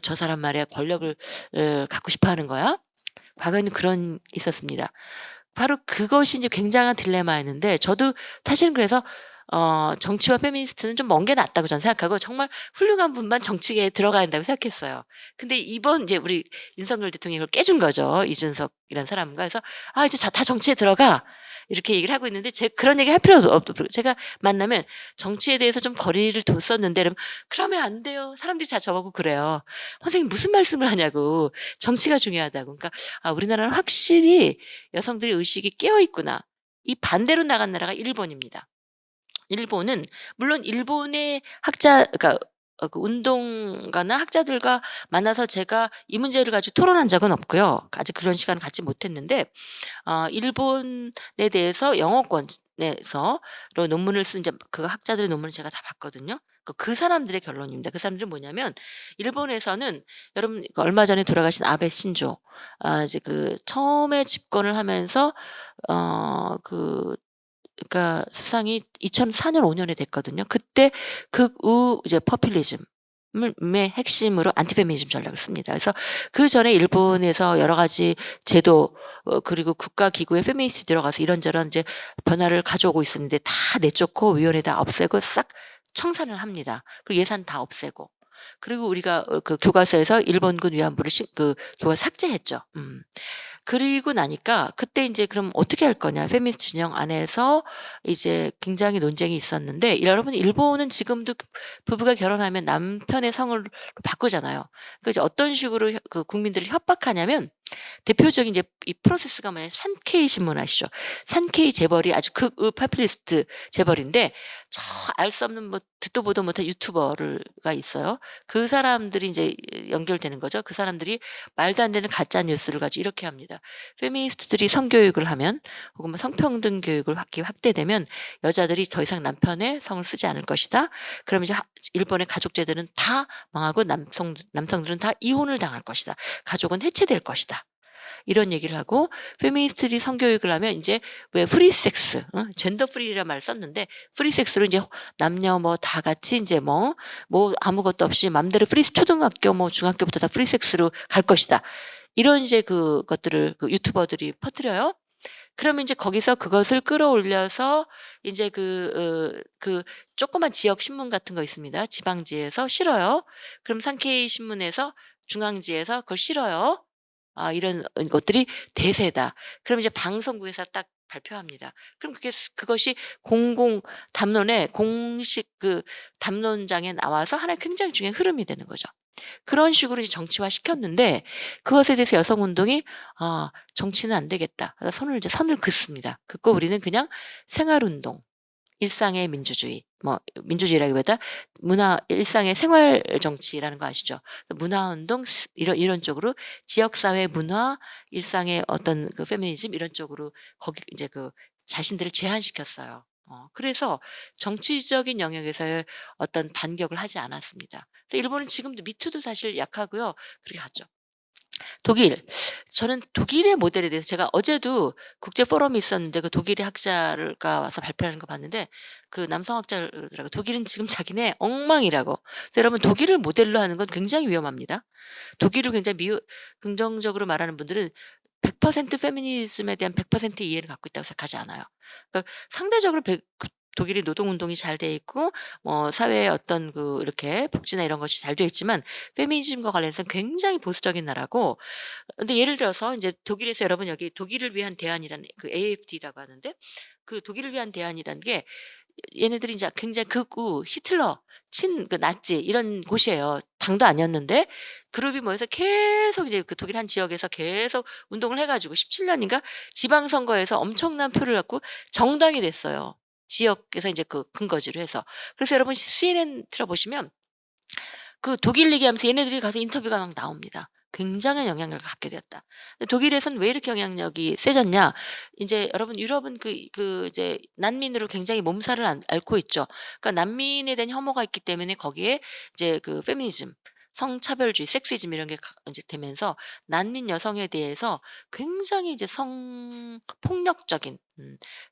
저 사람 말이야 권력을 갖고 싶어 하는 거야. 과거에는 그런 있었습니다. 바로 그것이 이제 굉장한 딜레마였는데 저도 사실은 그래서 정치와 페미니스트는 좀 먼 게 낫다고 저는 생각하고 정말 훌륭한 분만 정치계에 들어가야 된다고 생각했어요. 근데 이번 이제 우리 윤석열 대통령이 그걸 깨준 거죠. 이준석이라는 사람과. 그래서 이제 다 정치에 들어가. 이렇게 얘기를 하고 있는데 그런 얘기를 할 필요도 없고 제가 만나면 정치에 대해서 좀 거리를 뒀었는데 그러면 안 돼요. 사람들이 다 저보고 그래요. 선생님 무슨 말씀을 하냐고. 정치가 중요하다고. 그러니까 우리나라는 확실히 여성들의 의식이 깨어 있구나. 이 반대로 나간 나라가 일본입니다. 일본은 물론 일본의 그러니까 그 운동가나 학자들과 만나서 제가 이 문제를 가지고 토론한 적은 없고요. 아직 그런 시간을 갖지 못했는데 일본에 대해서 영어권에서 논문을 쓴 이제 그 학자들의 논문을 제가 다 봤거든요. 그 사람들의 결론입니다. 그 사람들은 뭐냐면 일본에서는 여러분 얼마 전에 돌아가신 아베 신조 이제 처음에 집권을 하면서 그러니까 수상이 2004년 5 년에 됐거든요. 그때 극우 이제 포퓰리즘의 핵심으로 안티페미니즘 전략을 씁니다. 그래서 그전에 일본에서 여러 가지 제도 그리고 국가 기구에 페미니스트 들어가서 이런저런 이제 변화를 가져오고 있었는데 다 내쫓고 위원회 다 없애고 싹 청산을 합니다. 그리고 예산 다 없애고. 그리고 우리가 그 교과서에서 일본군 위안부를 교과서 삭제했죠. 그리고 나니까 그때 인제 그럼 어떻게 할 거냐. 페미니스트 진영 안에서 이제 굉장히 논쟁이 있었는데 여러분 일본은 지금도 부부가 결혼하면 남편의 성을 바꾸잖아요. 이제 어떤 식으로 국민들을 협박하냐면 대표적인 이제 이 프로세스가 뭐냐면 산케이 신문 아시죠? 산케이 재벌이 아주 극우 파퓰리스트 재벌인데 저 알 수 없는 뭐 듣도 보도 못한 유튜버가 있어요. 그 사람들이 인제 연결되는 거죠. 그 사람들이 말도 안 되는 가짜 뉴스를 가지고 이렇게 합니다. 페미니스트들이 성교육을 하면 혹은 뭐 성평등 교육을 확대되면 여자들이 더 이상 남편의 성을 쓰지 않을 것이다. 그러면 이제 일본의 가족 제도는 다 망하고 남성들은 다 이혼을 당할 것이다. 가족은 해체될 것이다. 이런 얘기를 하고 페미니스트들이 성교육을 하면 인제 왜 프리 섹스 젠더 프리라는 말을 썼는데 프리 섹스로 인제 남녀 뭐 다 같이 인제 뭐 아무것도 없이 맘대로 초등학교 뭐 중학교부터 다 프리 섹스로 갈 것이다. 이런 이제 그것들을 유튜버들이 퍼뜨려요. 그러면 인제 거기서 그것을 끌어올려서 인제 조그만 지역 신문 같은 거 있습니다. 지방지에서 실어요. 그럼 산케이 신문에서 중앙지에서 그걸 실어요. 이런 것들이 대세다. 그럼 이제 방송국에서 딱 발표합니다. 그럼 그것이 공공 담론에 공식 담론장에 나와서 하나의 굉장히 중요한 흐름이 되는 거죠. 그런 식으로 이제 정치화 시켰는데 그것에 대해서 여성 운동이 정치는 안 되겠다. 그래서 선을 긋습니다. 긋고 우리는 그냥 생활 운동, 일상의 민주주의 뭐 민주주의라기보다 문화 일상의 생활 정치라는 거 아시죠? 문화운동 이런 쪽으로 지역사회 문화 일상의 어떤 그 페미니즘 이런 쪽으로 거기 이제 그 자신들을 제한시켰어요. 그래서 정치적인 영역에서의 어떤 반격을 하지 않았습니다. 그래서 일본은 지금도 미투도 사실 약하고요. 그렇게 갔죠. 독일. 저는 독일의 모델에 대해서 제가 어제도 국제 포럼이 있었는데 그 독일의 학자가 와서 발표하는 거 봤는데 그 남성 학자더라고요. 독일은 지금 자기네 엉망이라고. 그래서 여러분 독일을 모델로 하는 건 굉장히 위험합니다. 독일을 굉장히 긍정적으로 말하는 분들은 100% 페미니즘에 대한 100% 이해를 갖고 있다고 생각하지 않아요. 그러니까 상대적으로 독일이 노동운동이 잘 돼 있고 사회의 어떤 그 이렇게 복지나 이런 것이 잘 되어 있지만 페미니즘과 관련해서는 굉장히 보수적인 나라고. 근데 예를 들어서 이제 독일에서 여러분 여기 독일을 위한 대안이라는 그 AfD라고 하는데 그 독일을 위한 대안이라는 게 얘네들이 이제 굉장히 극우, 히틀러, 그 나치 이런 곳이에요. 당도 아니었는데 그룹이 모여서 계속 이제 그 독일 한 지역에서 계속 운동을 해 가지고 17년인가 지방선거에서 엄청난 표를 갖고 정당이 됐어요. 지역에서 이제 그 근거지로 해서. 그래서 여러분 CNN 틀어보시면 그 독일 얘기하면서 얘네들이 가서 인터뷰가 막 나옵니다. 굉장한 영향력을 갖게 되었다. 근데 독일에서는 왜 이렇게 영향력이 세졌냐? 인제 여러분 유럽은 이제 난민으로 굉장히 몸살을 앓고 있죠. 그러니까 난민에 대한 혐오가 있기 때문에 거기에 이제 그 페미니즘, 성차별주의, 섹시즘 이런 게 인제 되면서 난민 여성에 대해서 굉장히 이제 성폭력적인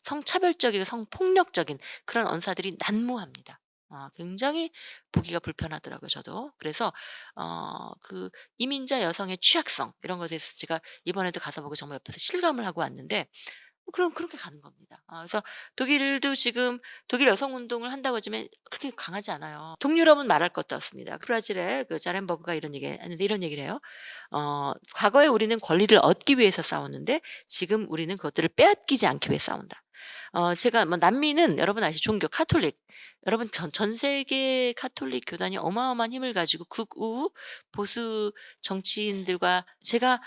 성차별적이고 성폭력적인 그런 언사들이 난무합니다. 굉장히 보기가 불편하더라고요 저도. 그래서 그 이민자 여성의 취약성 이런 것에 대해서 제가 이번에도 가서 보고 정말 옆에서 실감을 하고 왔는데 그럼 그렇게 가는 겁니다. 그래서 독일도 지금 독일 여성 운동을 한다고 하지만 그렇게 강하지 않아요. 동유럽은 말할 것도 없습니다. 브라질의 그 자렌버그가 이런 얘기 했는데 이런 얘기를 해요. 과거에 우리는 권리를 얻기 위해서 싸웠는데 지금 우리는 그것들을 빼앗기지 않기 위해 싸운다. 제가 뭐 남미는 여러분 아시죠? 종교 카톨릭. 여러분 전 세계 카톨릭 교단이 어마어마한 힘을 가지고 극우 보수 정치인들과 제가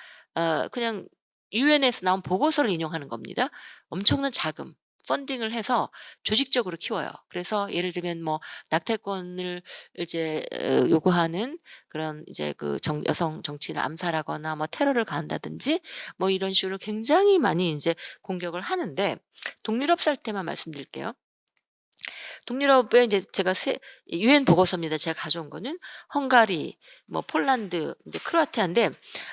그냥 유엔에서 나온 보고서를 인용하는 겁니다. 엄청난 자금 펀딩을 해서 조직적으로 키워요. 그래서 예를 들면 뭐 낙태권을 이제 요구하는 그런 이제 그 여성 정치인을 암살하거나 뭐 테러를 가한다든지 뭐 이런 식으로 굉장히 많이 이제 공격을 하는데 동유럽 살 때만 말씀드릴게요. 동유럽에 이제 제가 유엔 보고서입니다. 제가 가져온 거는 헝가리, 뭐 폴란드, 이제 크로아티아인데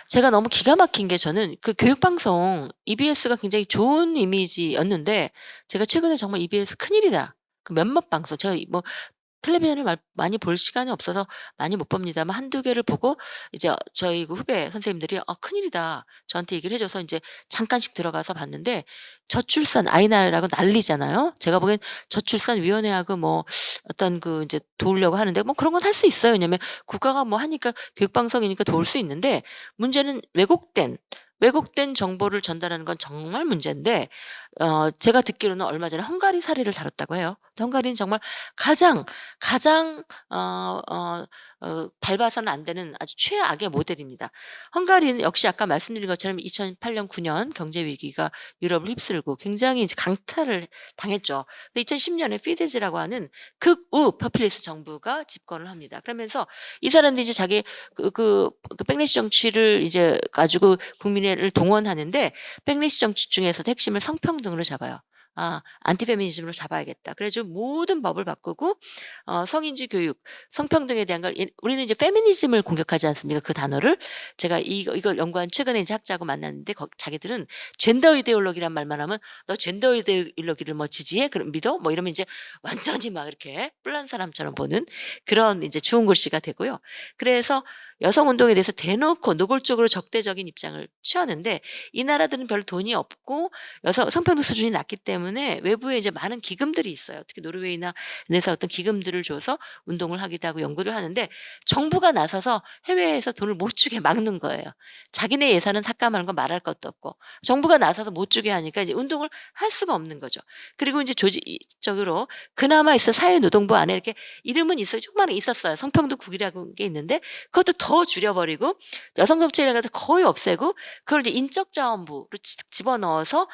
제가 너무 기가 막힌 게 저는 그 교육 방송 EBS가 굉장히 좋은 이미지였는데 제가 최근에 정말 'EBS 큰일이다.' 그 몇몇 방송 제가 뭐 텔레비전을 많이 볼 시간이 없어서 많이 못 봅니다만 한두 개를 보고 이제 저희 그 후배 선생님들이 큰일이다." 저한테 얘기를 해 줘서 인제 잠깐씩 들어가서 봤는데 저출산 아이 낳으라고 난리잖아요. 제가 보기엔 저출산 위원회하고 뭐 어떤 그 인제 도우려고 하는데 뭐 그런 건 할 수 있어요. 왜냐면 국가가 뭐 하니까 교육 방송이니까 도울 수 있는데 문제는 왜곡된 정보를 전달하는 건 정말 문제인데 제가 듣기로는 얼마 전에 헝가리 사례를 다뤘다고 해요. 헝가리는 정말 가장 밟아서는 안 되는 아주 최악의 모델입니다. 헝가리는 역시 아까 말씀드린 것처럼 2008년 9년 경제 위기가 유럽을 휩쓸고 굉장히 이제 강타를 당했죠. 근데 2010년에 피데즈라고 하는 극우 포퓰리스트 정부가 집권을 합니다. 그러면서 이 사람들이 이제 자기 백래시 정치를 이제 가지고 국민을 동원하는데 백래시 정치 중에서도 핵심을 성평등으로 잡아요. 안티페미니즘으로 잡아야겠다. 그래 가지고 모든 법을 바꾸고 성인지 교육, 성평등에 대한 걸 우리는 이제 페미니즘을 공격하지 않습니까? 그 단어를. 제가 이걸 연구한 최근에 이제 학자하고 만났는데 자기들은 젠더 이데올로기란 말만 하면 "너 젠더 이데올로기를 뭐 지지해? 그럼 믿어?" 뭐 이러면 이제 완전히 막 이렇게 뿔난 사람처럼 보는 그런 이제 주운 글씨가 되고요. 그래서 여성 운동에 대해서 대놓고 노골적으로 적대적인 입장을 취하는데 이 나라들은 별 돈이 없고 여성 성평등 수준이 낮기 때문에 외부에 이제 많은 기금들이 있어요. 특히 노르웨이나 에서 어떤 기금들을 줘서 운동을 하기도 하고 연구를 하는데 정부가 나서서 해외에서 돈을 못 주게 막는 거예요. 자기네 예산은 삭감하는 건 말할 것도 없고 정부가 나서서 못 주게 하니까 이제 운동을 할 수가 없는 거죠. 그리고 이제 조직적으로 그나마 있어 사회노동부 안에 이렇게 이름은 있어요. 조그마한 있었어요. 성평등국이라는 게 있는데 그것도 더 줄여버리고 여성 정책이라는 것을 거의 없애고 그걸 이제 인적자원부로 집어넣어서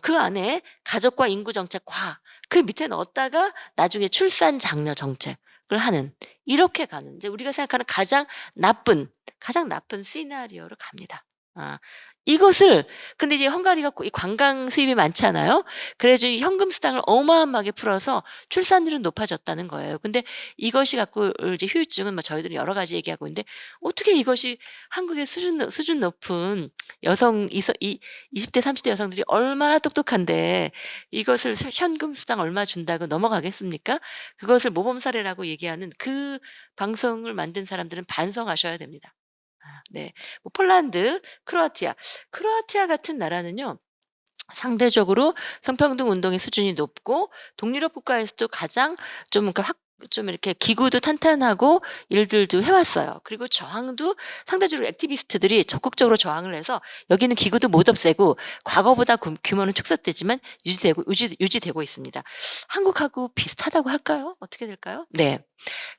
그 안에 가족과 인구 정책과 그 밑에 넣었다가 나중에 출산 장려 정책을 하는, 이렇게 가는 이제 우리가 생각하는 가장 나쁜 시나리오로 갑니다. 아 이것을, 근데 이제 헝가리가 이 관광 수입이 많잖아요. 그래서 이 현금 수당을 어마어마하게 풀어서 출산율은 높아졌다는 거예요. 근데 이것이 갖고 이제 후유증은 뭐 저희들은 여러 가지 얘기하고 있는데, 어떻게 이것이 한국의 수준 높은 여성 이서 이 20대 30대 여성들이 얼마나 똑똑한데 이것을 현금 수당 얼마 준다고 넘어가겠습니까? 그것을 모범 사례라고 얘기하는 그 방송을 만든 사람들은 반성하셔야 됩니다. 네. 뭐 폴란드, 크로아티아 같은 나라는요, 상대적으로 성평등 운동의 수준이 높고 동유럽 국가에서도 가장 좀 그러니까 좀 이렇게 기구도 탄탄하고 일들도 해 왔어요. 그리고 저항도 상대적으로 액티비스트들이 적극적으로 저항을 해서 여기는 기구도 못 없애고 과거보다 규모는 축소되지만 유지되고 있습니다. 한국하고 비슷하다고 할까요? 어떻게 될까요? 네.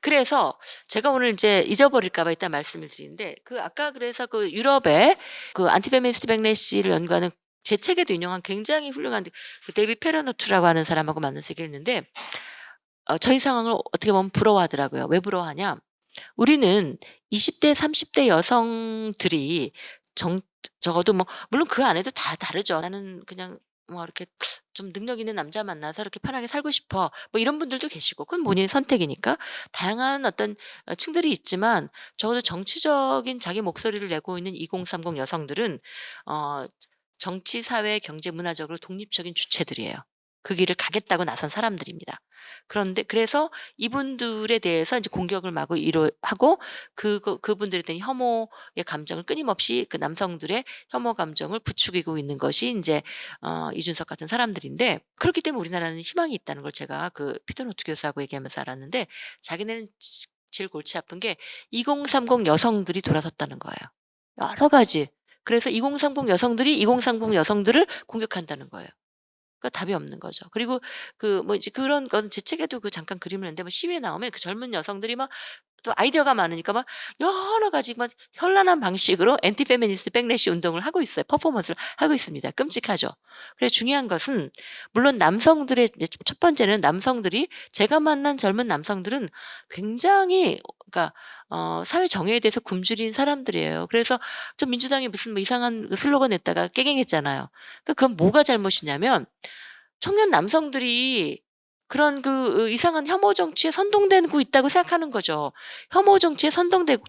그래서 제가 오늘 이제 잊어버릴까 봐 이따 말씀을 드리는데, 그 아까 그래서 그 유럽의 그 안티페미니스트 백래시를 연구하는, 제 책에도 인용한 굉장히 훌륭한 그 데이비 페르노트라고 하는 사람하고 만나서 얘기했는데, 저희 상황을 어떻게 보면 부러워하더라고요. 왜 부러워하냐? 우리는 20대 30대 여성들이 정 적어도 뭐 물론 그 안에도 다 다르죠. "나는 그냥 뭐 이렇게 좀 능력 있는 남자 만나서 이렇게 편하게 살고 싶어." 뭐 이런 분들도 계시고, 그건 본인의 선택이니까. 다양한 어떤 층들이 있지만 적어도 정치적인 자기 목소리를 내고 있는 2030 여성들은 어 정치, 사회, 경제, 문화적으로 독립적인 주체들이에요. 그 길을 가겠다고 나선 사람들입니다. 그런데 그래서 이분들에 대해서 이제 공격을 마구 하고, 그분들에 대한 혐오의 감정을 끊임없이, 그 남성들의 혐오 감정을 부추기고 있는 것이 인제 이준석 같은 사람들인데, 그렇기 때문에 우리나라는 희망이 있다는 걸 제가 그 피터 노트 교수하고 얘기하면서 알았는데, 자기네는 제일 골치 아픈 게 2030 여성들이 돌아섰다는 거예요. 여러 가지. 그래서 2030 여성들이 2030 여성들을 공격한다는 거예요. 그러니까 답이 없는 거죠. 그리고 그 뭐 이제 그런 건 제 책에도 그 잠깐 그림을 냈는데, 뭐 시위에 나오면 그 젊은 여성들이 막 또 아이디어가 많으니까 막 여러 가지 막 현란한 방식으로 엔티 페미니스트 백래시 운동을 하고 있어요. 퍼포먼스를 하고 있습니다. 끔찍하죠. 그래서 중요한 것은, 물론 남성들의 이제 첫 번째는, 남성들이 제가 만난 젊은 남성들은 굉장히 그러니까 사회 정의에 대해서 굶주린 사람들이에요. 그래서 좀 민주당이 무슨 뭐 이상한 그 슬로건 냈다가 깨갱했잖아요. 그건 뭐가 잘못이냐면, 청년 남성들이 그런 이상한 혐오 정치에 선동되고 있다고 생각하는 거죠. 혐오 정치에 선동되고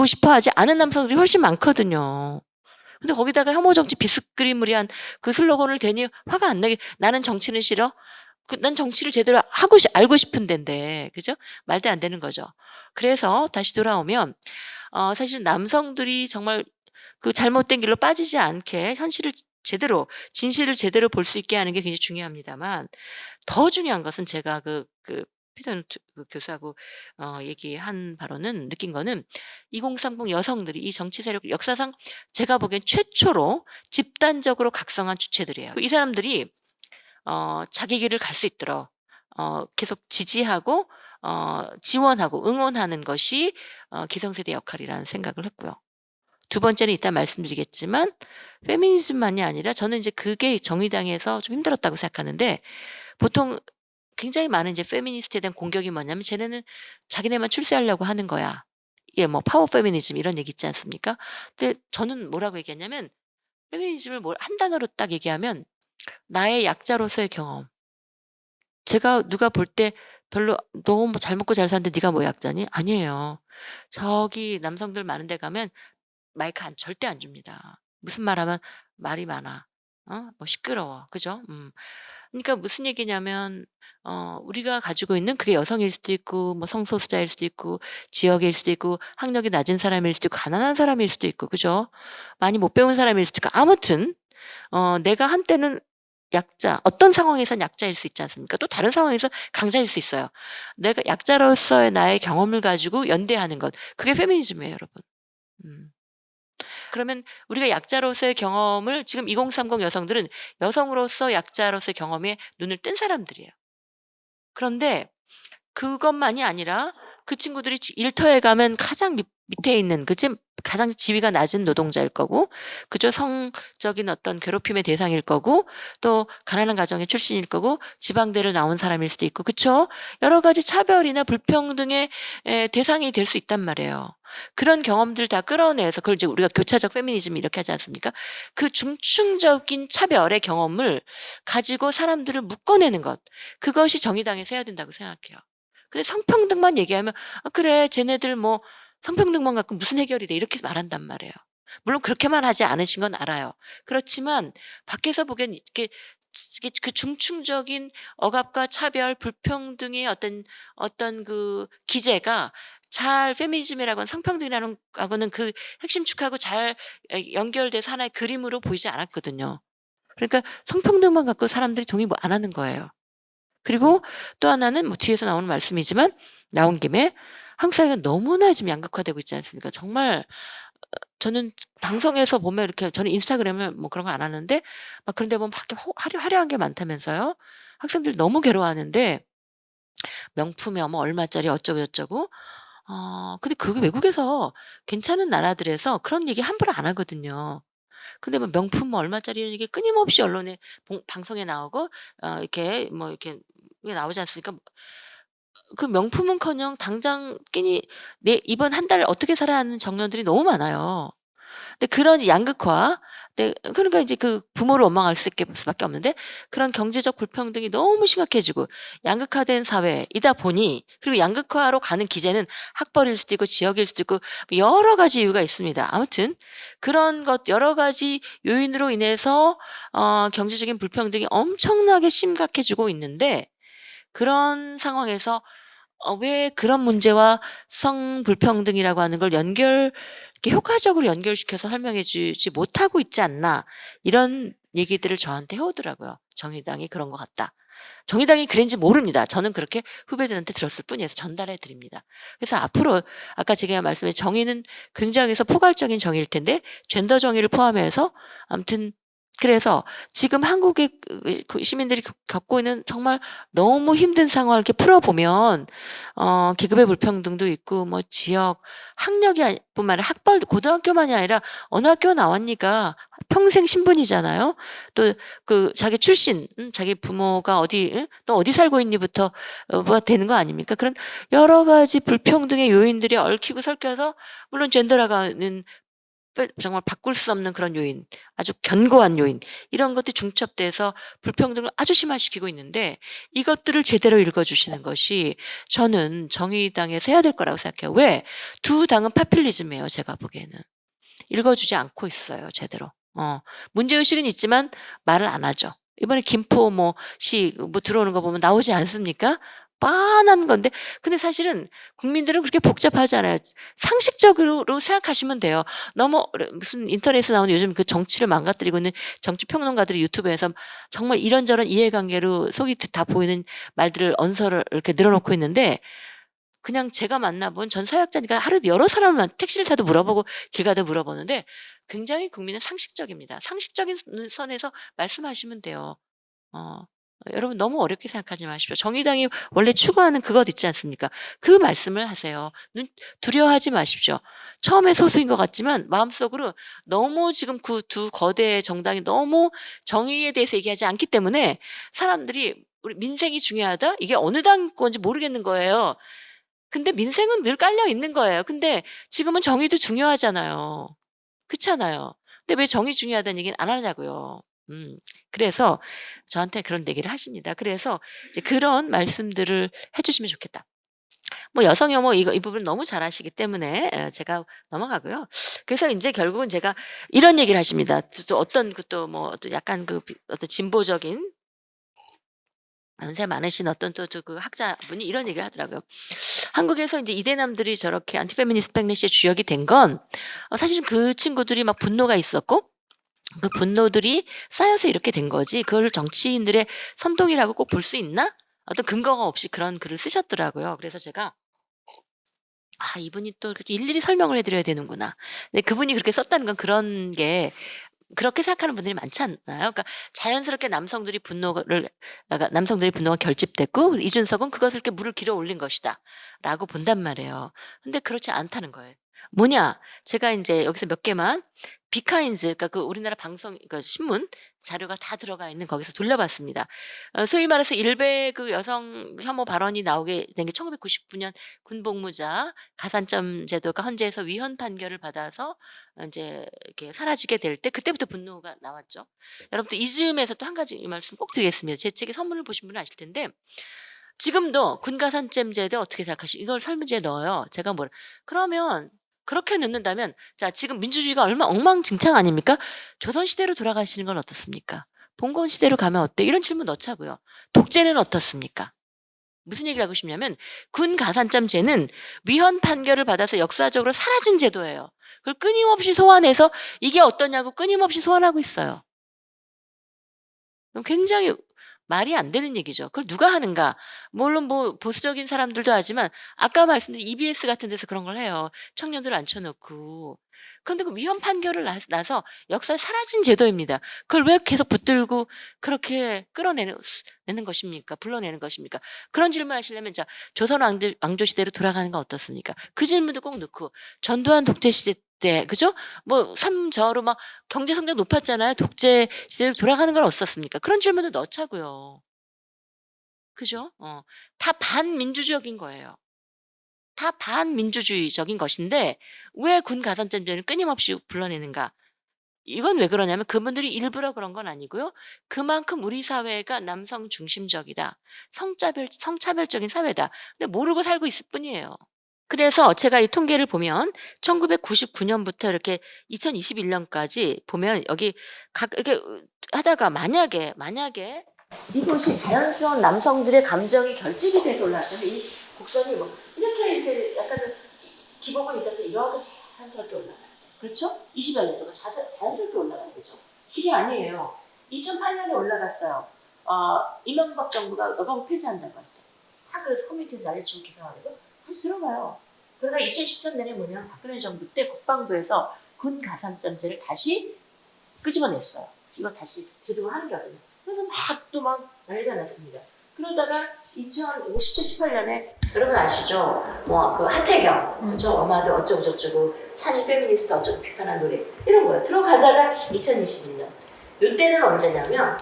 싶어 하지 않은 남성들이 훨씬 많거든요. 근데 거기다가 혐오 정치 비스그리무리한 그 슬로건을 대니 화가 안 나게, "나는 정치는 싫어." 난 정치를 제대로 알고 싶은 덴데, 그죠? 말도 안 되는 거죠. 그래서 다시 돌아오면, 사실은 남성들이 정말 그 잘못된 길로 빠지지 않게 진실을 제대로 볼 수 있게 하는 게 굉장히 중요합니다만, 더 중요한 것은 제가 피터 노트 그 교수하고 얘기한 바로는, 느낀 거는, 2030 여성들이 이 정치 세력 역사상 제가 보기엔 최초로 집단적으로 각성한 주체들이에요. 이 사람들이 자기 길을 갈 수 있도록 계속 지지하고 지원하고 응원하는 것이 기성세대 역할이라는 생각을 했고요. 두 번째는 이따 말씀드리겠지만, 페미니즘만이 아니라 저는 이제 그게 정의당에서 좀 힘들었다고 생각하는데, 보통 굉장히 많은 이제 페미니스트에 대한 공격이 뭐냐면, "쟤네는 자기네만 출세하려고 하는 거야." 예, 뭐 파워 페미니즘 이런 얘기 있지 않습니까? 근데 저는 뭐라고 얘기했냐면, 페미니즘을 한 단어로 딱 얘기하면, 나의 약자로서의 경험. 제가 누가 볼 때 별로 "너 뭐 잘 먹고 잘 사는데 네가 뭐 약자니?" 아니에요. 저기 남성들 많은 데 가면 마이크 절대 안 줍니다. 무슨 말하면 말이 많아. 뭐 시끄러워. 그죠? 그러니까 무슨 얘기냐면, 우리가 가지고 있는, 그게 여성일 수도 있고 뭐 성소수자일 수도 있고 지역일 수도 있고 학력이 낮은 사람일 수도 있고 가난한 사람일 수도 있고, 그죠? 많이 못 배운 사람일 수도 있고, 아무튼 내가 한때는 어떤 상황에선 약자일 수 있지 않습니까? 또 다른 상황에서 강자일 수 있어요. 내가 약자로서의 나의 경험을 가지고 연대하는 것, 그게 페미니즘이에요, 여러분. 음. 그러면 우리가 약자로서의 경험을, 지금 2030 여성들은 여성으로서 약자로서의 경험에 눈을 뜬 사람들이에요. 그런데 그것만이 아니라 그 친구들이 일터에 가면 가장 밑에 있는 그치 가장 지위가 낮은 노동자일 거고 그죠. 성적인 어떤 괴롭힘의 대상일 거고 또 가난한 가정의 출신일 거고 지방대를 나온 사람일 수도 있고 그쵸. 여러 가지 차별이나 불평등의 대상이 될 수 있단 말이에요. 그런 경험들 다 끌어내서 그걸 이제 우리가 교차적 페미니즘 이렇게 하지 않습니까? 그 중층적인 차별의 경험을 가지고 사람들을 묶어내는 것. 그것이 정의당에서 해야 된다고 생각해요. 근데 성평등만 얘기하면 "아 그래 쟤네들 뭐 성평등만 갖고 무슨 해결이 돼." 이렇게 말한단 말이에요. 물론 그렇게만 하지 않으신 건 알아요. 그렇지만 밖에서 보기엔 이렇게 이게 그 중층적인 억압과 차별, 불평등의 어떤 그 기제가 잘 페미니즘이라고는 성평등이라는 하고는 그 핵심 축하고 잘 연결돼서 하나의 그림으로 보이지 않았거든요. 그러니까 성평등만 갖고 사람들이 동의 뭐 안 하는 거예요. 그리고 또 하나는 뭐 뒤에서 나오는 말씀이지만 나온 김에 한국 사회가 너무나 지금 양극화되고 있지 않습니까? 정말 저는 방송에서 보면 이렇게 저는 인스타그램을 뭐 그런 거 안 하는데 막 그런 데 보면 밖에 화려한 게 많다면서요. 학생들 너무 괴로워하는데 명품이 뭐 얼마짜리 어쩌고 저쩌고 근데 그게 외국에서 괜찮은 나라들에서 그런 얘기 함부로 안 하거든요. 근데 뭐 명품 뭐 얼마짜리 이런 얘기 끊임없이 언론에 방송에 나오고 이렇게 뭐 이렇게 나오지 않습니까? 그 명품은커녕 당장 끼니 내 이번 한 달 어떻게 살아야 하는 청년들이 너무 많아요. 근데 그런 양극화 그러니까 이제 그 부모를 원망할 수밖에 없는데 그런 경제적 불평등이 너무 심각해지고 양극화된 사회이다 보니 그리고 양극화로 가는 기제는 학벌일 수도 있고 지역일 수도 있고 여러 가지 이유가 있습니다. 아무튼 그런 것 여러 가지 요인으로 인해서 경제적인 불평등이 엄청나게 심각해지고 있는데 그런 상황에서 왜 그런 문제와 성불평등이라고 하는 걸 이렇게 효과적으로 연결시켜서 설명해 주지 못하고 있지 않나 이런 얘기들을 저한테 해오더라고요. 정의당이 그런 것 같다. 정의당이 그랬는지 모릅니다. 저는 그렇게 후배들한테 들었을 뿐이어서 전달해 드립니다. 그래서 앞으로 아까 제가 말씀드린 정의는 굉장히 포괄적인 정의일 텐데 젠더 정의를 포함해서 아무튼 그래서 지금 한국의 그 시민들이 겪고 있는 정말 너무 힘든 상황을 이렇게 풀어보면 계급의 불평등도 있고 뭐 지역, 학력이 뿐만 아니라 학벌도 고등학교만이 아니라 어느 학교 나왔니까 평생 신분이잖아요. 또 그 자기 출신, 자기 부모가 어디, 또 어디 살고 있니부터 뭐가 되는 거 아닙니까? 그런 여러 가지 불평등의 요인들이 얽히고 설켜서 물론 젠더라고는 정말 바꿀 수 없는 그런 요인, 아주 견고한 요인 이런 것들이 중첩돼서 불평등을 아주 심화시키고 있는데 이것들을 제대로 읽어주시는 것이 저는 정의당에서 해야 될 거라고 생각해요. 왜? 두 당은 파퓰리즘이에요. 제가 보기에는. 읽어주지 않고 있어요. 제대로. 문제의식은 있지만 말을 안 하죠. 이번에 김포 시 들어오는 거 보면 나오지 않습니까? 빤한 건데 근데 사실은 국민들은 그렇게 복잡하지 않아요. 상식적으로 생각하시면 돼요. 너무 무슨 인터넷에 나오는 요즘 그 정치를 망가뜨리고 있는 정치 평론가들이 유튜브에서 정말 이런저런 이해관계로 속이 다 보이는 말들을 언서를 이렇게 늘어놓고 있는데 그냥 제가 만나본 전 사역자니까 하루에 여러 사람을 택시를 타도 물어보고 길 가다 물어보는데 굉장히 국민은 상식적입니다. 상식적인 선에서 말씀하시면 돼요. 어. 여러분 너무 어렵게 생각하지 마십시오. 정의당이 원래 추구하는 그것 있지 않습니까? 그 말씀을 하세요. 두려워하지 마십시오. 처음에 소수인 것 같지만 마음속으로 너무 지금 그 두 거대 정당이 너무 정의에 대해서 얘기하지 않기 때문에 사람들이 우리 민생이 중요하다? 이게 어느 당 건지 모르겠는 거예요. 근데 민생은 늘 깔려 있는 거예요. 근데 지금은 정의도 중요하잖아요. 그렇잖아요. 근데 왜 정의 중요하다는 얘기는 안 하냐고요. 그래서 저한테 그런 얘기를 하십니다. 그래서 이제 그런 말씀들을 해 주시면 좋겠다. 뭐 여성 혐오 이 부분 너무 잘 아시기 때문에 제가 넘어가고요. 그래서 인제 결국은 제가 이런 얘기를 하십니다. 또 어떤 또 약간 어떤 진보적인 연세 많으신 어떤 또 그 학자분이 이런 얘기를 하더라고요. 한국에서 인제 이대남들이 저렇게 안티 페미니스트 백래시의 주역이 된 건 사실은 그 친구들이 막 분노가 있었고 그 분노들이 쌓여서 이렇게 된 거지 그걸 정치인들의 선동이라고 꼭 볼 수 있나? 어떤 근거가 없이 그런 글을 쓰셨더라고요. 그래서 제가 '아 이분이 또 이렇게 일일이 설명을 해 드려야 되는구나.' 근데 그분이 그렇게 썼다는 건 그런 게 그렇게 생각하는 분들이 많지 않나요? 그러니까 자연스럽게 남성들의 분노가 결집됐고 이준석은 그것을 이렇게 물을 길어 올린 것이다라고 본단 말이에요. 근데 그렇지 않다는 거예요. 뭐냐? 제가 인제 여기서 몇 개만 비카인즈, 그러니까 그 우리나라 방송 그 신문 자료가 다 들어가 있는 거기서 돌려봤습니다. 소위 말해서 일베 그 여성 혐오 발언이 나오게 된 게 1999년 군복무자 가산점 제도가 헌재에서 위헌 판결을 받아서 인제 이렇게 사라지게 될 때 그때부터 분노가 나왔죠. 여러분들 이 즈음에서 또 한 가지 이 말씀 꼭 드리겠습니다. 제 책의 선문을 보신 분은 아실 텐데 지금도 군가산점 제도 어떻게 생각하시 이걸 설문지에 넣어요. 제가 뭐라 그러면 그렇게 넣는다면 자 지금 민주주의가 얼마나 엉망진창 아닙니까? 조선시대로 돌아가시는 건 어떻습니까? 봉건 시대로 가면 어때? 이런 질문 넣자고요. 독재는 어떻습니까? 무슨 얘기를 하고 싶냐면 군가산점제는 위헌 판결을 받아서 역사적으로 사라진 제도예요. 그걸 끊임없이 소환해서 이게 어떠냐고 끊임없이 소환하고 있어요. 굉장히 말이 안 되는 얘기죠. 그걸 누가 하는가? 물론 뭐 보수적인 사람들도 하지만 아까 말씀드린 EBS 같은 데서 그런 걸 해요. 청년들 앉혀 놓고. 그런데 그 위헌 판결을 나서 역사에 사라진 제도입니다. 그걸 왜 계속 붙들고 그렇게 내는 것입니까? 불러내는 것입니까? 그런 질문하시려면 자 조선 왕조 시대로 돌아가는 건 어떻습니까? 그 질문도 꼭 넣고 전두환 독재 시대 때 그죠? 뭐 삼저로 막 경제 성장 높았잖아요. 독재 시대로 돌아가는 건 어떻습니까? 그런 질문도 넣자고요. 그죠? 다 반민주적인 거예요. 다 반민주주의적인 것인데 왜 군 가산점제를 끊임없이 불러내는가? 이건 왜 그러냐면 그분들이 일부러 그런 건 아니고요. 그만큼 우리 사회가 남성 중심적이다. 성차별적인 사회다. 근데 모르고 살고 있을 뿐이에요. 그래서 제가 이 통계를 보면 1999년부터 이렇게 2021년까지 보면 여기 각 이렇게 하다가 만약에 이것이 자연스러운 남성들의 감정이 결집이 돼서 올라왔다면 이 곡선이 뭐 이렇게 약간 기복은 있다가 이렇게 자연스럽게 올라가요. 그렇죠? 20여 년 동안 자연스럽게 올라가는 거죠. 그게 아니에요. 2008년에 올라갔어요. 이명박 정부가 여가부 폐지한다고 할 때. 다 그래서 커뮤니티에서 난리치고 기사가 되고 다시 들어가요. 그러다 2013년에 뭐냐면 박근혜 정부 때 국방부에서 군 가산점제를 다시 끄집어냈어요. 이거 다시 제대로 하는 게 아니에요. 그래서 막 난리가 났습니다. 그러다가 2017, 18년에 여러분 아시죠? 뭐 그 하태경, 그죠? 엄마들 어쩌고 저쩌고 찬이 페미니스트 어쩌고 비판한 노래 이런 거예요. 들어가다가 2021년. 이때는 언제냐면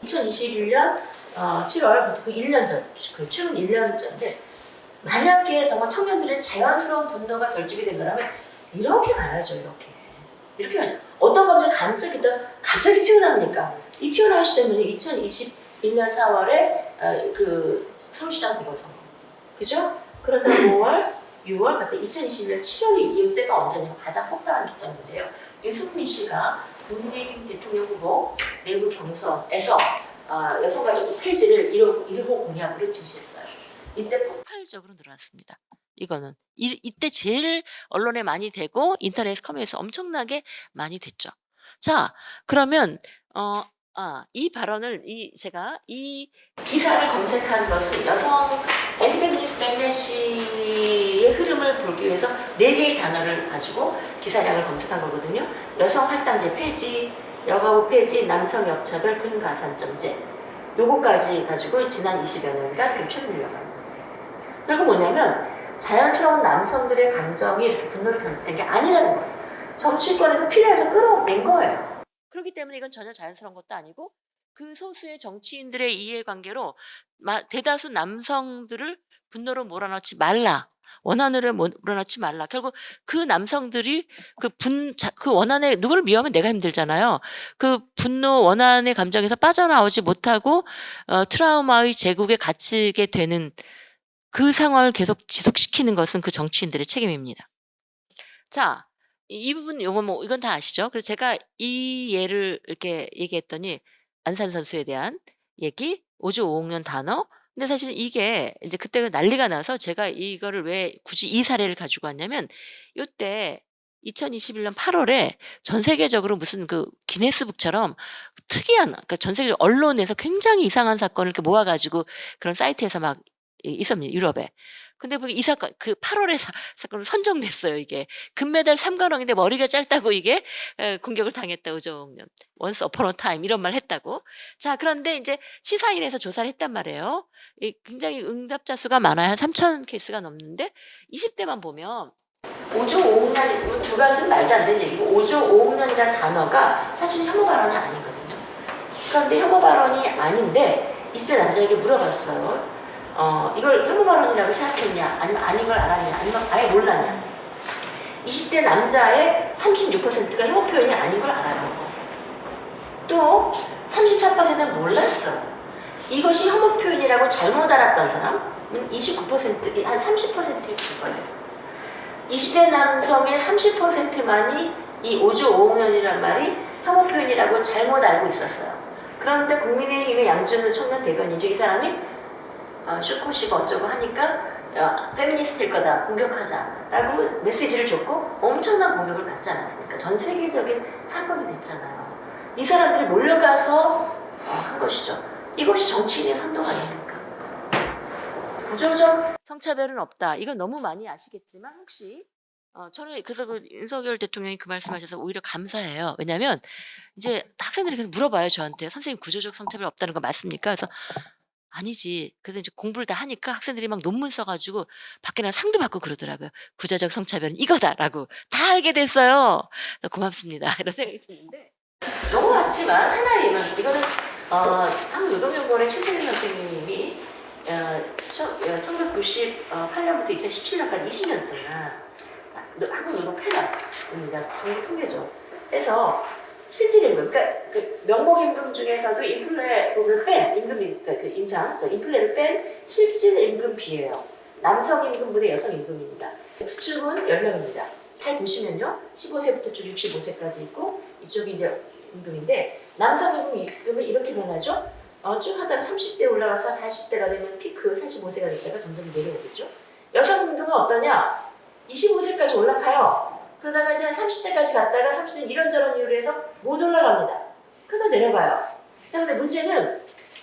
2021년 7월부터 그 1년 전, 그 최근 1년 전인데 만약에 정말 청년들의 자연스러운 분노가 결집이 된 거라면 이렇게 가야죠. 이렇게 가죠. 어떤 감정이 갑자기 튀어나옵니까? 이 튀어나온 시점은 2021년 4월에 그 서울시장 보궐선거. 그죠? 그러다 5월, 6월, 갔다 2021년 7월이 이때가 언제냐면 가장 폭발한 기점인데요. 유승민 씨가 국민의힘 대통령 후보 내부 경선에서 여성가족부 폐지를 1호 공약으로 제시했어요. 이때 폭발적으로 늘어났습니다. 이거는 이때 제일 언론에 많이 되고 인터넷 커뮤니티에서 엄청나게 많이 됐죠. 자, 그러면 이 발언을 제가 이 기사를 검색한 것은 여성 엔티페미니스트 백래시의 흐름을 보기 위해서 4개의 단어를 가지고 기사량을 검색한 거거든요. 여성 할당제 폐지, 여가부 폐지, 남성 역차별, 군가산점제 요거까지 가지고 지난 20여 년간 교체를 밀려가는 거예요. 결국 뭐냐면 자연스러운 남성들의 감정이 이렇게 분노를 결핍된 게 아니라는 거예요. 정치권에서 필요해서 끌어낸 거예요. 그렇기 때문에 이건 전혀 자연스러운 것도 아니고 그 소수의 정치인들의 이해관계로 대다수 남성들을 분노로 몰아넣지 말라. 원한으로 몰아넣지 말라. 결국 그 남성들이 그 원한에 누구를 미워하면 내가 힘들잖아요. 그 분노 원한의 감정에서 빠져나오지 못하고 트라우마의 제국에 갇히게 되는 그 상황을 계속 지속시키는 것은 그 정치인들의 책임입니다. 자, 이 부분 이건 다 아시죠? 그래서 제가 이 예를 이렇게 얘기했더니 안산 선수에 대한 얘기 5조 5억 년 단어. 근데 사실은 이게 이제 그때 난리가 나서 제가 이거를 왜 굳이 이 사례를 가지고 왔냐면 요때 2021년 8월에 전 세계적으로 무슨 그 기네스북처럼 특이한 그러니까 전 세계 언론에서 굉장히 이상한 사건을 이렇게 모아 가지고 그런 사이트에서 막 있었습니다. 유럽에. 근데 이 사건 그 8월에 사건으로 선정됐어요. 이게 금메달 3관왕인데 머리가 짧다고 이게 공격을 당했다고 좀 once upon a time 이런 말 했다고. 자, 그런데 이제 시사인에서 조사를 했단 말이에요. 굉장히 응답자 수가 많아요. 한 3,000 케이스가 넘는데 20대만 보면 5조 5억 년, 두 가지는 말도 안 되는 얘기고 5조 5억 년이라는 단어가 사실 혐오 발언이 아니거든요. 그런데 혐오 발언이 아닌데 20대 남자에게 물어봤어요. 이걸 혐오 발언이라고 생각했냐? 아니면 아닌 걸 알았냐? 아니면 아예 몰랐냐? 20대 남자의 36%가 혐오 표현이 아닌 걸 알아요. 또 34%는 몰랐어요. 이것이 혐오 표현이라고 잘못 알았던 사람은 29%, 한 30%일 거예요. 20대 남성의 30%만이 이 5조 5억 년이라는 말이 혐오 표현이라고 잘못 알고 있었어요. 그런데 국민의힘의 양준호 청년 대변인이 이 사람이 쇼코시가 어쩌고 하니까 페미니스트일 거다, 공격하자라고 메시지를 줬고 엄청난 공격을 받지 않았습니까? 전 세계적인 사건이 됐잖아요. 이 사람들이 몰려가서 한 것이죠. 이것이 정치인의 선동 아닙니까? 구조적 성차별은 없다. 이건 너무 많이 아시겠지만 혹시 저는 그래서 그 윤석열 대통령이 그 말씀하셔서 오히려 감사해요. 왜냐하면 이제 학생들이 계속 물어봐요 저한테 선생님 구조적 성차별 없다는 거 맞습니까? 그래서 아니지. 그래서 이제 공부를 다 하니까 학생들이 막 논문 써가지고 밖에 나가 상도 받고 그러더라고요. 구조적 성차별은 이거다라고 다 알게 됐어요. 고맙습니다. 이런 생각이 드는데 너무 많지만 하나의 예만 이거는 한국노동연구원의 최세림 선생님이 1998년부터 2017년까지 20년 동안 한국노동 패널입니다. 정부 통계죠. 그래서 실질임금, 그러니까 그 명목임금 중에서도 인플레를 뺀 임금, 그러니까 그 인상, 인플레를 뺀 실질임금 비예요. 남성 임금분의 여성 임금입니다. 수축은 10명입니다. 잘 보시면요, 15세부터 쭉 65세까지 있고 이쪽이 이제 임금인데 남성 임금은 이렇게 변하죠. 쭉 하다가 30대 올라가서 40대가 되면 피크 45세가 됐다가 점점 내려오겠죠. 여성 임금은 어떠냐? 25세까지 올라가요. 그러다가 이제 한 30대까지 갔다가 30대 이런저런 이유로 해서 못 올라갑니다. 그러다 내려가요. 자, 근데 문제는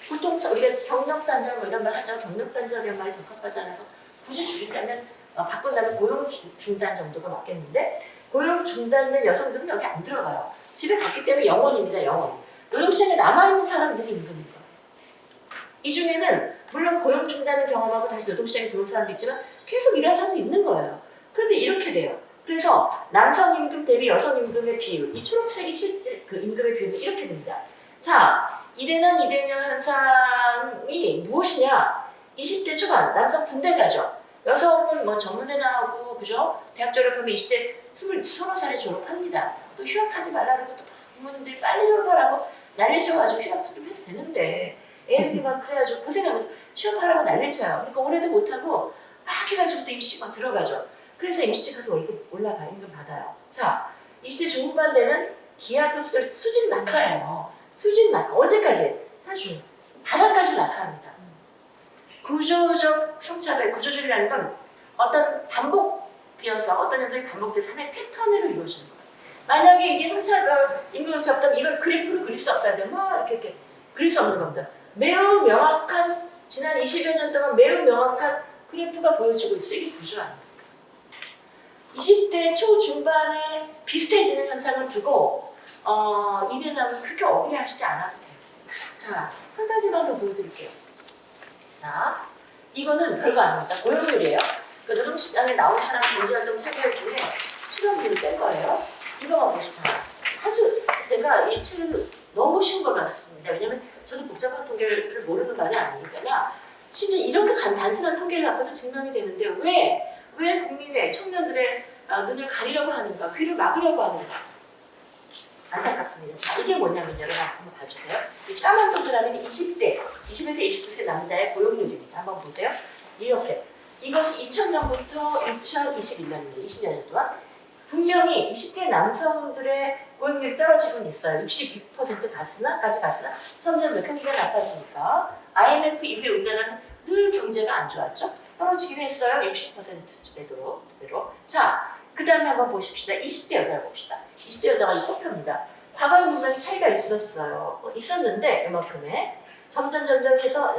보통 우리가 경력단절 뭐 이런 말 하죠. 경력단절이라는 말이 적합하지 않아서 굳이 줄인다면 바꾼다면 고용중단 정도가 맞겠는데 고용 중단된 여성들은 여기 안 들어가요. 집에 갔기 때문에 영원입니다. 영원. 노동시장에 남아있는 사람들이 임금입니다. 이 중에는 물론 고용 중단을 경험하고 다시 노동시장에 들어온 사람도 있지만 계속 일하는 사람도 있는 거예요. 그런데 이렇게 돼요. 그래서 남성 임금 대비 여성 임금의 비율, 이 초록색이 실제 그 임금의 비율은 이렇게 됩니다. 자, 이대년 현상이 무엇이냐? 20대 초반 남성 군대 가죠. 여성은 뭐 전문대 나오고 그죠? 대학 졸업하면 20대 20살에 졸업합니다. 또 휴학하지 말라고 또 부모님들이 빨리 졸업하라고 난리를 쳐가지고 휴학도 좀 해도 되는데 애들이 막 그래가지고 고생하면서 취업하라고 난리를 쳐요. 그러니까 올해도 못하고 막 해가지고 또 임시 막 들어가죠. 그래서 임시직 가서 월급 올라가 임금 받아요. 자, 20대 중후반 되는 기하급 수직 낙하예요. 수직 낙하. 언제까지? 사실 바닥까지 낙하합니다. 구조적 성차별, 구조적이라는 건 어떤 반복되어서 어떤 현상이 반복돼서 하나의 패턴으로 이루어지는 거예요. 만약에 이게 성차별, 임금을 없다면 이걸 그래프로 그릴 수 없어야 돼요. 뭐 이렇게 그릴 수 없는 겁니다. 매우 명확한 지난 20여 년 동안 매우 명확한 그래프가 보여지고 있어요. 이게 구조 아닙니까? 20대 초중반에 비슷해지는 현상을 두고 이대남은 그렇게 억울해하시지 않아도 돼요. 자, 한 가지만 더 보여드릴게요. 자, 이거는 별거 아닙니다. 고용률이에요. 그 노동시장에 나온 사람 경제활동 차별 중에 실업률을 뺀 거예요. 이거만 보시죠. 아주 제가 이 책을 너무 쉬운 걸만 썼습니다. 왜냐면 저는 복잡한 통계를 모르는 말이 아니니까 심지어 이렇게 단순한 통계를 갖고도 증명이 되는데 왜 국민의 청년들의 눈을 가리려고 하는가, 귀를 막으려고 하는가. 안타깝습니다. 자, 이게 뭐냐면요. 여러분 한번 봐주세요. 이 까만 동그라미는 20에서 29세 남자의 고용률입니다. 한번 보세요. 이렇게. 이것이 2000년부터 2021년입니다. 20년 동안. 분명히 20대 남성들의 고용률이 떨어지고는 있어요. 62%까지 갔으나 점점 경기가 나빠지니까 IMF 이후에 우리나라는 늘 경제가 안 좋았죠. 떨어지긴 했어요. 60%대로. 자, 그 다음에 한번 보십시다. 20대 여자를 봅시다. 20대 여자가 이 꼽혀입니다. 과거에 분명히 차이가 있었는데 이만큼의 점점 해서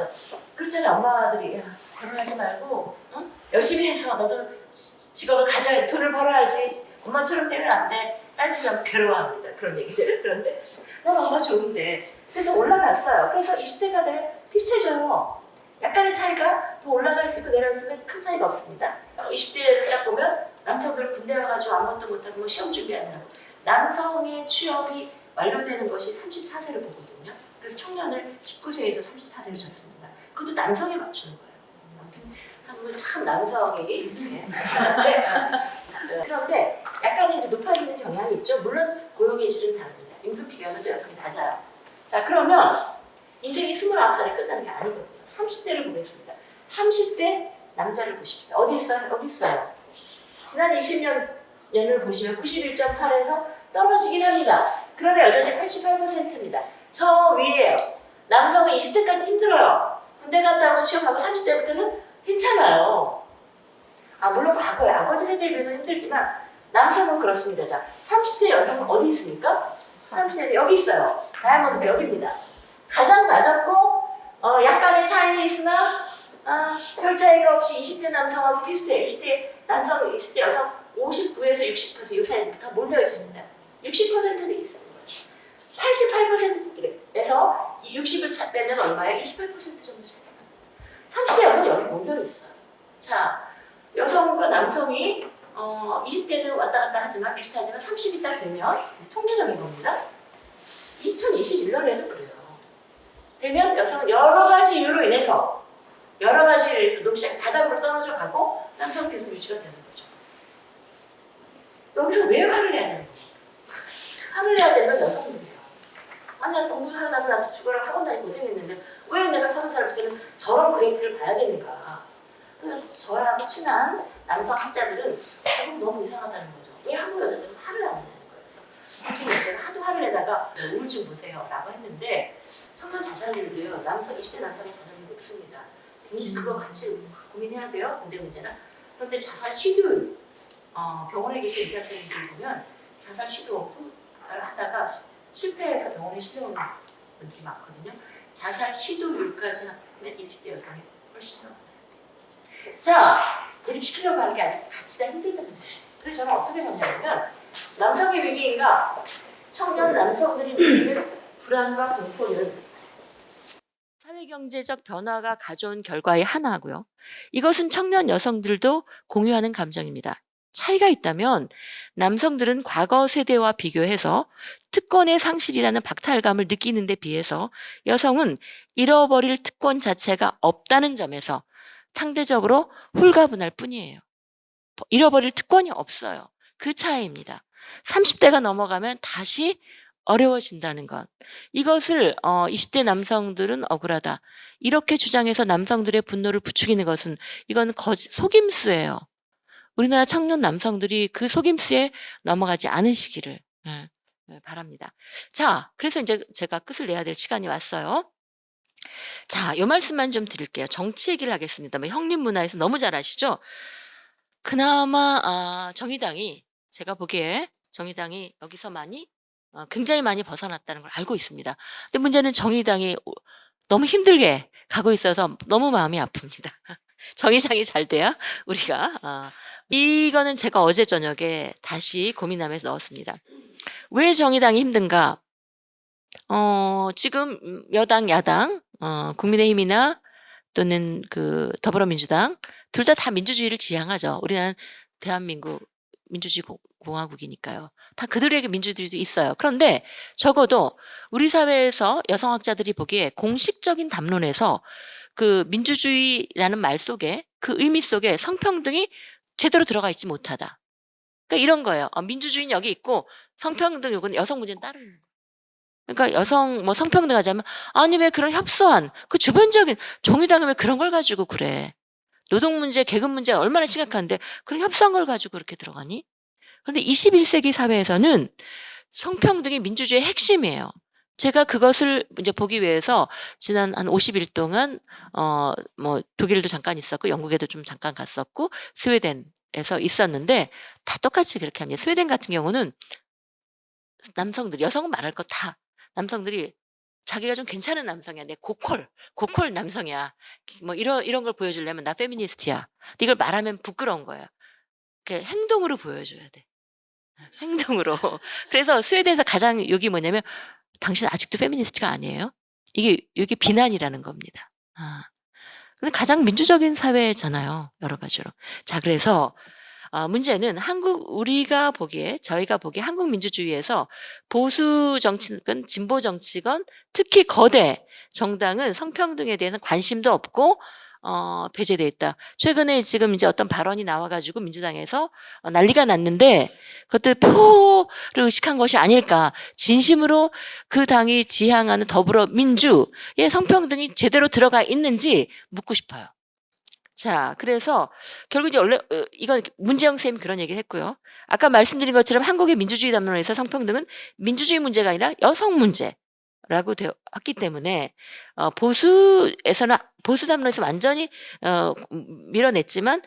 그렇잖아요. 엄마들이 야, 결혼하지 말고 응? 열심히 해서 너도 직업을 가져야 돼. 돈을 벌어야지. 엄마처럼 되면 안 돼. 딸들이 너무 괴로워합니다. 그런 얘기들을. 그런데 난 엄마 좋은데. 그래서 올라갔어요. 그래서 20대가 돼 비슷해져요. 약간의 차이가 더 올라가 있고 내려가 있으면 큰 차이가 없습니다. 20대를 딱 보면 남성들 군대 가가지고 아무것도 못하고 뭐 시험 준비하느라고. 남성의 취업이 완료되는 것이 34세를 보거든요. 그래서 청년을 19세에서 34세로 잡습니다. 그것도 남성에 맞추는 거예요. 아무튼 한국은 참 남성이 그런데 약간의 이제 높아지는 경향이 있죠. 물론 고용의 질은 다릅니다. 임금 비교하면 또 여성이 낮아요. 자, 그러면 인생이 29살에 끝나는 게 아니거든요. 30대를 보겠습니다. 30대 남자를 보십시다. 어디 있어요? 여기 있어요. 지난 20년을 보시면 91.8에서 떨어지긴 합니다. 그러나 여전히 88%입니다. 저 위에요. 남성은 20대까지 힘들어요. 군대 갔다 오고 취업하고 30대부터는 괜찮아요. 물론 과거에 아버지 세대에 비해서 힘들지만 남성은 그렇습니다. 자, 30대 여성은 어디 있습니까? 30대 여기 있어요. 다이아몬드 여기입니다. 가장 낮았고 약간의 차이는 있으나 별 차이가 없이 20대 남성하고 비슷해요. 20대 남성, 20대 여성 59에서 60% 이 사이부터 몰려 있습니다. 60%는 있습니다. 88%에서 60을 빼면 얼마예요? 28% 정도 차이가 납니다. 30대 여성 여기 몰려 있어요. 자, 여성과 남성이 20대는 왔다 갔다 하지만 비슷하지만 30이 딱 되면 통계적인 겁니다. 2021년에도 그래요. 되면 여성은 여러 가지 이유로 인해서 노동시장이 바닥으로 떨어져 가고 남성은 계속 유지가 되는 거죠. 여기서 왜 화를 내야 되는 거예요? 화를 내야 되면 여성들이에요. 나 공부하려고 나도 죽어라 학원 다니고 고생했는데 왜 내가 30살부터는 저런 그래프를 봐야 되는가? 그래서 저하고 친한 남성 학자들은 너무 이상하다는 거죠. 왜 한국 여자들은 화를 안 내는 거예요? 그래서 제가 하도 화를 내다가 우울증 보세요 라고 했는데 청년 자살률도요. 20대 남성의 자살률이 높습니다. 굉장히 그거 같이 고민해야 돼요. 군대 문제나. 그런데 자살 시도율 병원에 계신 의사선생님들 보면 자살 시도를 하다가 실패해서 병원에 실려오는 분들이 많거든요. 자살 시도율까지 하면 20대 여성이 훨씬 더 자, 대립시키려고 하는 게 아니라 같이 다 힘들다는 거죠. 그래서 저는 어떻게 봤냐면 남성의 위기인가 청년 남성들이 느끼는 불안과 공포는 사회경제적 변화가 가져온 결과의 하나고요. 이것은 청년 여성들도 공유하는 감정입니다. 차이가 있다면 남성들은 과거 세대와 비교해서 특권의 상실이라는 박탈감을 느끼는 데 비해서 여성은 잃어버릴 특권 자체가 없다는 점에서 상대적으로 홀가분할 뿐이에요. 잃어버릴 특권이 없어요. 그 차이입니다. 30대가 넘어가면 다시 어려워진다는 것. 이것을 20대 남성들은 억울하다. 이렇게 주장해서 남성들의 분노를 부추기는 것은 이건 속임수예요. 우리나라 청년 남성들이 그 속임수에 넘어가지 않으시기를 바랍니다. 자, 그래서 이제 제가 끝을 내야 될 시간이 왔어요. 자, 요 말씀만 좀 드릴게요. 정치 얘기를 하겠습니다. 형님 문화에서 너무 잘 아시죠? 그나마 정의당이 제가 보기에 정의당이 여기서 굉장히 많이 벗어났다는 걸 알고 있습니다. 근데 문제는 정의당이 너무 힘들게 가고 있어서 너무 마음이 아픕니다. 정의당이 잘 돼야 우리가 이거는 제가 어제 저녁에 다시 고민하면서 넣었습니다. 왜 정의당이 힘든가? 지금 여당, 야당, 국민의힘이나 또는 그 더불어민주당 둘 다 민주주의를 지향하죠. 우리나라는 대한민국 민주주의 공화국이니까요. 다 그들에게 민주주의도 있어요. 그런데 적어도 우리 사회에서 여성학자들이 보기에 공식적인 담론에서 그 민주주의라는 말 속에 그 의미 속에 성평등이 제대로 들어가 있지 못하다. 그러니까 이런 거예요. 민주주의는 여기 있고 성평등 요건 여성 문제는 따로 있는 거예요. 그러니까 여성 성평등 하자면 아니 왜 그런 협소한 그 주변적인 정의당은 왜 그런 걸 가지고 그래. 노동 문제, 계급 문제 얼마나 심각한데 그런 협소한 걸 가지고 그렇게 들어가니? 그런데 21세기 사회에서는 성평등이 민주주의의 핵심이에요. 제가 그것을 이제 보기 위해서 지난 한 50일 동안 독일도 잠깐 있었고 영국에도 좀 잠깐 갔었고 스웨덴에서 있었는데 다 똑같이 그렇게 합니다. 스웨덴 같은 경우는 남성들, 여성은 말할 거 다 남성들이 자기가 좀 괜찮은 남성이야. 내 고퀄 남성이야. 이런 걸 보여주려면 나 페미니스트야. 이걸 말하면 부끄러운 거야. 행동으로 보여줘야 돼. 행동으로. 그래서 스웨덴에서 가장 욕이 뭐냐면 당신 아직도 페미니스트가 아니에요? 이게 비난이라는 겁니다. 근데 가장 민주적인 사회잖아요. 여러 가지로. 자, 그래서 문제는 우리가 보기에 저희가 보기에 한국 민주주의에서 보수 정치건 진보 정치건 특히 거대 정당은 성평등에 대해서 관심도 없고 배제돼 있다. 최근에 지금 이제 어떤 발언이 나와 가지고 민주당에서 난리가 났는데 그것도 표를 의식한 것이 아닐까. 진심으로 그 당이 지향하는 더불어민주의 성평등이 제대로 들어가 있는지 묻고 싶어요. 자, 그래서 결국 이제 원래 이건 문재영 쌤이 그런 얘기를 했고요. 아까 말씀드린 것처럼 한국의 민주주의 담론에서 성평등은 민주주의 문제가 아니라 여성 문제라고 되어 왔기 때문에 보수에서는 보수 담론에서 완전히 밀어냈지만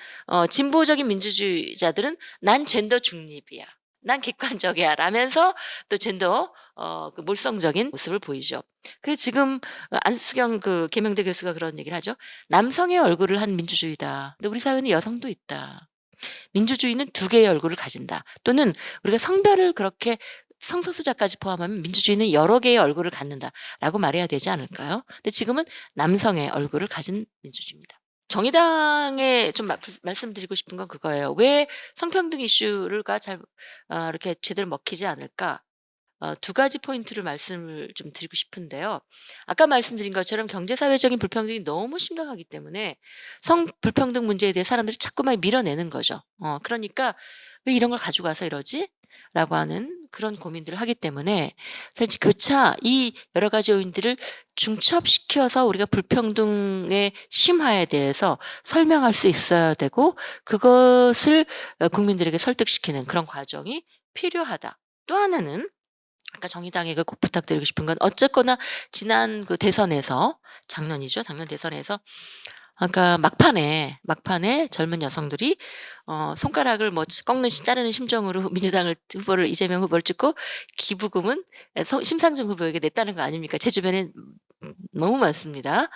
진보적인 민주주의자들은 난 젠더 중립이야. 난 객관적이야 라면서 또 젠더 그 몰성적인 모습을 보이죠. 그 지금 안수경 그 계명대 교수가 그런 얘기를 하죠. 남성의 얼굴을 한 민주주의다. 근데 우리 사회는 여성도 있다. 민주주의는 두 개의 얼굴을 가진다. 또는 우리가 성별을 그렇게 성소수자까지 포함하면 민주주의는 여러 개의 얼굴을 갖는다라고 말해야 되지 않을까요? 근데 지금은 남성의 얼굴을 가진 민주주의입니다. 정의당에 좀 말씀드리고 싶은 건 그거예요. 왜 성평등 이슈가 잘 이렇게 제대로 먹히지 않을까? 두 가지 포인트를 말씀을 좀 드리고 싶은데요. 아까 말씀드린 것처럼 경제사회적인 불평등이 너무 심각하기 때문에 성불평등 문제에 대해 사람들이 자꾸만 밀어내는 거죠. 그러니까 '왜 이런 걸 가지고 와서 이러지?' 라고 하는 그런 고민들을 하기 때문에 사실 교차 이 여러 가지 요인들을 중첩시켜서 우리가 불평등의 심화에 대해서 설명할 수 있어야 되고 그것을 국민들에게 설득시키는 그런 과정이 필요하다. 또 하나는 아까 정의당에게 꼭 부탁드리고 싶은 건 어쨌거나 지난 그 대선에서 작년이죠. 작년 대선에서 아까 막판에 젊은 여성들이 손가락을 뭐 꺾는 자르는 심정으로 민주당을 후보를 이재명 후보를 찍고 기부금은 심상정 후보에게 냈다는 거 아닙니까? 제 주변에 너무 많습니다.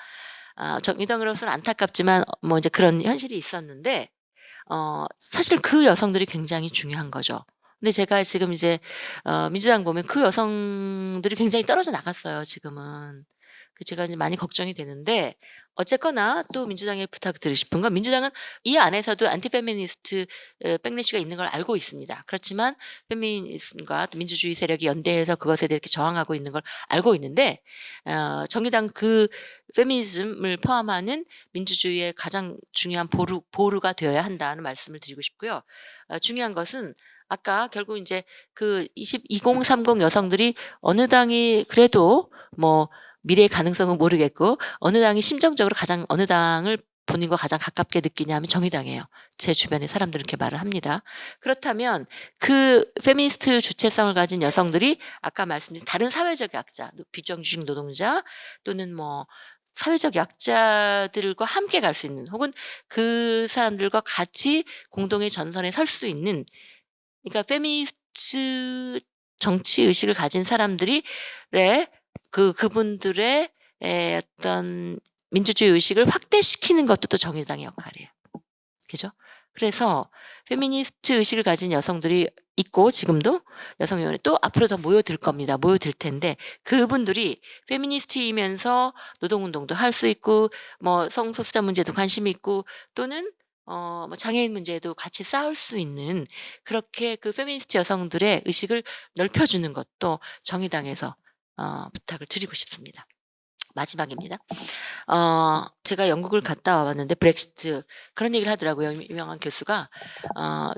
정의당으로서는 안타깝지만 뭐 이제 그런 현실이 있었는데 사실 그 여성들이 굉장히 중요한 거죠. 근데 제가 지금 이제 민주당 보면 그 여성들이 굉장히 떨어져 나갔어요 지금은. 제가 이제 많이 걱정이 되는데 어쨌거나 또 민주당에 부탁드리고 싶은 건 민주당은 이 안에서도 안티 페미니스트 백래시가 있는 걸 알고 있습니다. 그렇지만 페미니즘과 또 민주주의 세력이 연대해서 그것에 대해 이렇게 저항하고 있는 걸 알고 있는데 정의당 그 페미니즘을 포함하는 민주주의의 가장 중요한 보루가 되어야 한다는 말씀을 드리고 싶고요. 중요한 것은 아까 결국 이제 그 2030 여성들이 어느 당이 그래도 뭐 미래의 가능성은 모르겠고 어느 당이 심정적으로 가장 어느 당을 본인과 가장 가깝게 느끼냐면 정의당이에요. 제 주변에 사람들은 그렇게 말을 합니다. 그렇다면 그 페미니스트 주체성을 가진 여성들이 아까 말씀드린 다른 사회적 약자, 비정규직 노동자 또는 뭐 사회적 약자들과 함께 갈 수 있는 혹은 그 사람들과 같이 공동의 전선에 설 수 있는 그러니까 페미니스트 정치 의식을 가진 사람들이 그분들의 어떤 민주주의 의식을 확대시키는 것도 또 정의당의 역할이에요. 그죠? 그래서 페미니스트 의식을 가진 여성들이 있고 지금도 여성위원회 또 앞으로 더 모여들 겁니다. 모여들 텐데 그분들이 페미니스트이면서 노동운동도 할 수 있고 뭐 성소수자 문제도 관심이 있고 또는 뭐 장애인 문제도 같이 싸울 수 있는 그렇게 그 페미니스트 여성들의 의식을 넓혀주는 것도 정의당에서 부탁을 드리고 싶습니다. 마지막입니다. 제가 영국을 갔다 와 봤는데 브렉시트 그런 얘기를 하더라고요. 유명한 교수가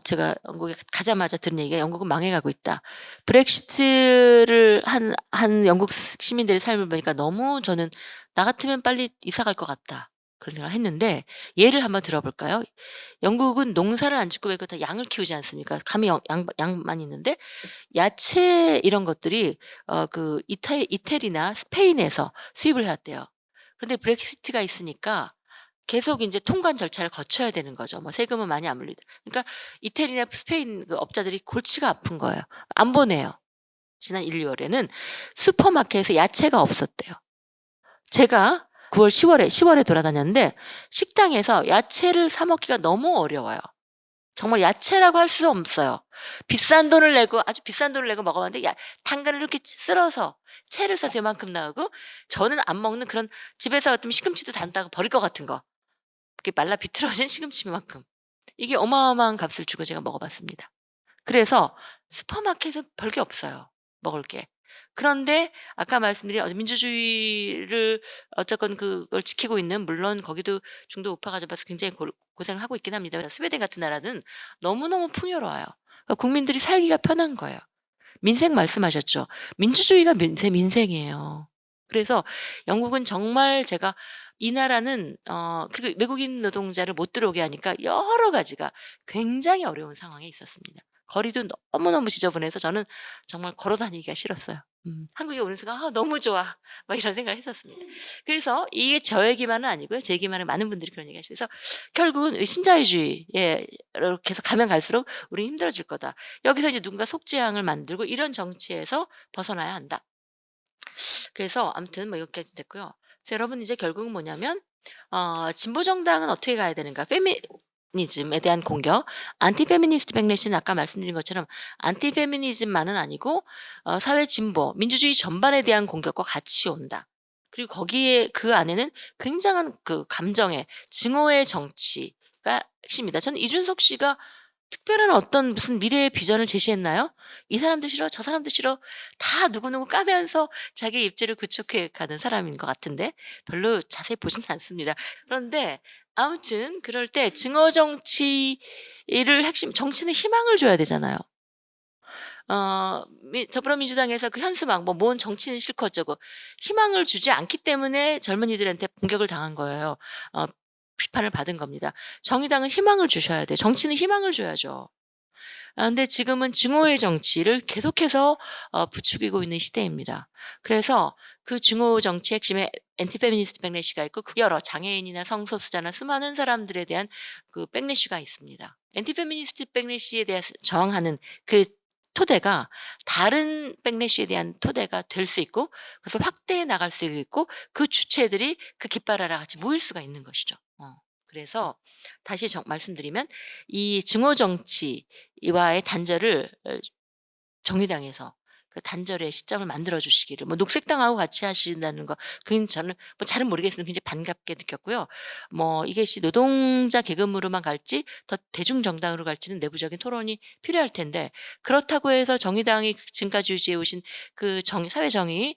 제가 영국에 가자마자 들은 얘기가 "영국은 망해가고 있다." 브렉시트를 한 영국 시민들의 삶을 보니까 너무 저는 '나 같으면 빨리 이사 갈 것 같다.' 그런 생각을 했는데 예를 한번 들어볼까요? 영국은 농사를 안 짓고 왜 다 양을 키우지 않습니까? 감히 양만 있는데 야채 이런 것들이 그 이태리나 스페인에서 수입을 해 왔대요. 그런데 브렉시트가 있으니까 계속 인제 통관 절차를 거쳐야 되는 거죠. 뭐 세금은 많이 안 물리더 그러니까 이태리나 스페인 그 업자들이 골치가 아픈 거예요. 안 보내요. 지난 1-2 월에는 슈퍼마켓에 야채가 없었대요. 제가 9월 10월에 돌아다녔는데 식당에서 야채를 사 먹기가 너무 어려워요. 정말 야채라고 할 수 없어요. 비싼 돈을 내고 아주 비싼 돈을 내고 먹어봤는데 당근을 이렇게 썰어서 채를 써서 요만큼 나오고 저는 안 먹는 그런 집에서 같으면 시금치도 단다고 버릴 것 같은 거. 그렇게 말라 비틀어진 시금치만큼. 이게 어마어마한 값을 주고 제가 먹어봤습니다. 그래서 슈퍼마켓은 별게 없어요, 먹을 게. 그런데 아까 말씀드린 민주주의를 어쨌건 그걸 지키고 있는, 물론 거기도 중도 우파가 잡아서 굉장히 고생을 하고 있긴 합니다. 스웨덴 같은 나라는 너무너무 풍요로워요. 그러니까 국민들이 살기가 편한 거예요. 민생 말씀하셨죠. 민주주의가 민생이에요. 그래서 영국은 정말 제가 이 나라는 그리고 외국인 노동자를 못 들어오게 하니까 여러 가지가 굉장히 어려운 상황에 있었습니다. 거리도 너무너무 지저분해서 저는 정말 걸어 다니기가 싫었어요. 한국에 오는 순간 '아 너무 좋아.' 막 이런 생각을 했었습니다. 그래서 이게 저 얘기만은 아니고요. 제 얘기만은 많은 분들이 그런 얘기하시고, 그래서 결국은 이 신자유주의에 이렇게 해서 가면 갈수록 우리는 힘들어질 거다. 여기서 이제 누군가 속죄양을 만들고 이런 정치에서 벗어나야 한다. 그래서 아무튼 뭐 이렇게 됐고요. 그래서 여러분 이제 결국은 뭐냐면 진보 정당은 어떻게 가야 되는가? 페미니즘에 대한 공격, 안티 페미니스트 백래시는 아까 말씀드린 것처럼 안티 페미니즘만은 아니고 사회 진보, 민주주의 전반에 대한 공격과 같이 온다. 그리고 거기에 그 안에는 굉장한 그 감정의 증오의 정치가 핵심이다. 저는 이준석 씨가 특별한 어떤 무슨 미래의 비전을 제시했나요? 이 사람도 싫어, 저 사람도 싫어, 다 누구누구 까면서 자기 입지를 구축해 가는 사람인 것 같은데 별로 자세히 보진 않습니다. 그런데 아무튼 그럴 때 증오 정치를 핵심, 정치는 희망을 줘야 되잖아요. 더불어민주당에서 그 현수막 뭐 뭔 정치는 싫고 어쩌고 희망을 주지 않기 때문에 젊은이들한테 공격을 당한 거예요. 어 비판을 받은 겁니다. 정의당은 희망을 주셔야 돼요. 정치는 희망을 줘야죠. 근데 지금은 증오의 정치를 계속해서 부추기고 있는 시대입니다. 그래서 그 증오 정치 핵심에 엔티페미니스트 백래시가 있고, 그 여러 장애인이나 성소수자나 수많은 사람들에 대한 그 백래시가 있습니다. 엔티페미니스트 백래시에 대해서 저항하는 그 토대가 다른 백래시에 대한 토대가 될 수 있고, 그것을 확대해 나갈 수 있고, 그 주체들이 그 깃발 아래 같이 모일 수가 있는 것이죠. 그래서 다시 말씀드리면 이 증오 정치와의 단절을 정의당에서 그 단절의 시점을 만들어 주시기를, 뭐 녹색당하고 같이 하신다는 거 그건 저는 뭐 잘은 모르겠으나 굉장히 반갑게 느꼈고요. 뭐 이것이 노동자 계급으로만 갈지 더 대중 정당으로 갈지는 내부적인 토론이 필요할 텐데, 그렇다고 해서 정의당이 지금까지 유지해 오신 그 사회 정의에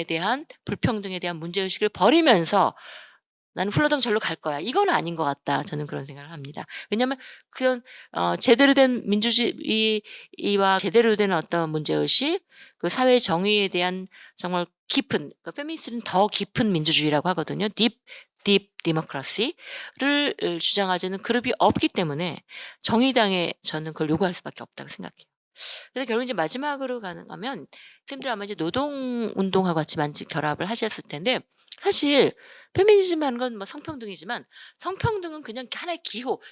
대한 불평등에 대한 문제 의식을 버리면서 '나는 훌러덩 절로 갈 거야.' 이건 아닌 것 같다. 저는 그런 생각을 합니다. 왜냐하면 그런 제대로 된 민주주의와 제대로 된 어떤 문제의식, 그 사회 정의에 대한 정말 깊은, 그 페미니스트는 더 깊은 민주주의라고 하거든요. 딥 디모크라시를 주장하지는 그룹이 없기 때문에 정의당에 저는 그걸 요구할 수밖에 없다고 생각해요. 그래서 결국 이제 마지막으로 가면 선생님들 아마 이제 노동운동하고 같이 만지 결합을 하셨을 텐데, 사실 페미니즘 하는 건 뭐 성평등이지만 성평등은 그냥 하나의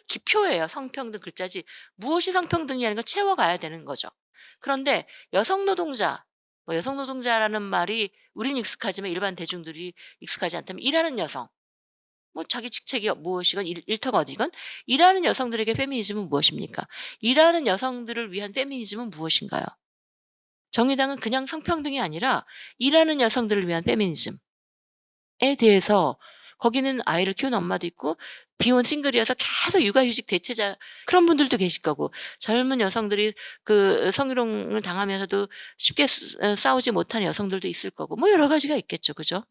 기표예요. 성평등 글자지 무엇이 성평등이라는 걸 채워가야 되는 거죠. 그런데 여성 노동자, 뭐 여성 노동자라는 말이 우리는 익숙하지만 일반 대중들이 익숙하지 않다면, 일하는 여성, 뭐 자기 직책이 무엇이건 일터가 어디건 일하는 여성들에게 페미니즘은 무엇입니까? 일하는 여성들을 위한 페미니즘은 무엇인가요? 정의당은 그냥 성평등이 아니라 일하는 여성들을 위한 페미니즘에 대해서, 거기는 아이를 키우는 엄마도 있고 비혼 싱글이어서 계속 육아휴직 대체자 그런 분들도 계실 거고, 젊은 여성들이 그 성희롱을 당하면서도 쉽게 싸우지 못하는 여성들도 있을 거고, 뭐 여러 가지가 있겠죠. 그죠?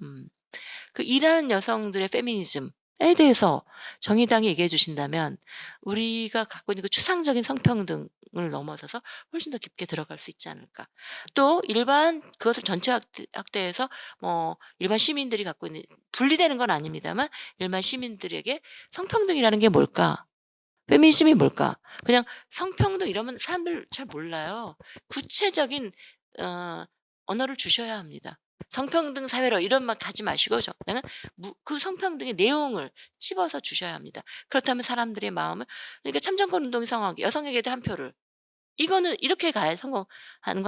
그 일하는 여성들의 페미니즘에 대해서 정의당이 얘기해 주신다면 우리가 갖고 있는 그 추상적인 성평등을 넘어서서 훨씬 더 깊게 들어갈 수 있지 않을까. 또 일반 그것을 전체 확대해서 뭐 일반 시민들이 갖고 있는, 분리되는 건 아닙니다만 일반 시민들에게 성평등이라는 게 뭘까? 페미니즘이 뭘까? 그냥 성평등 이러면 사람들 잘 몰라요. 구체적인 어 언어를 주셔야 합니다. 성평등 사회로 이런 말 가지 마시고 그냥 그 성평등의 내용을 찝어서 주셔야 합니다. 그렇다면 사람들의 마음을, 그러니까 참정권 운동이 성공하게 여성에게도 한 표를, 이거는 이렇게 가야 성공하는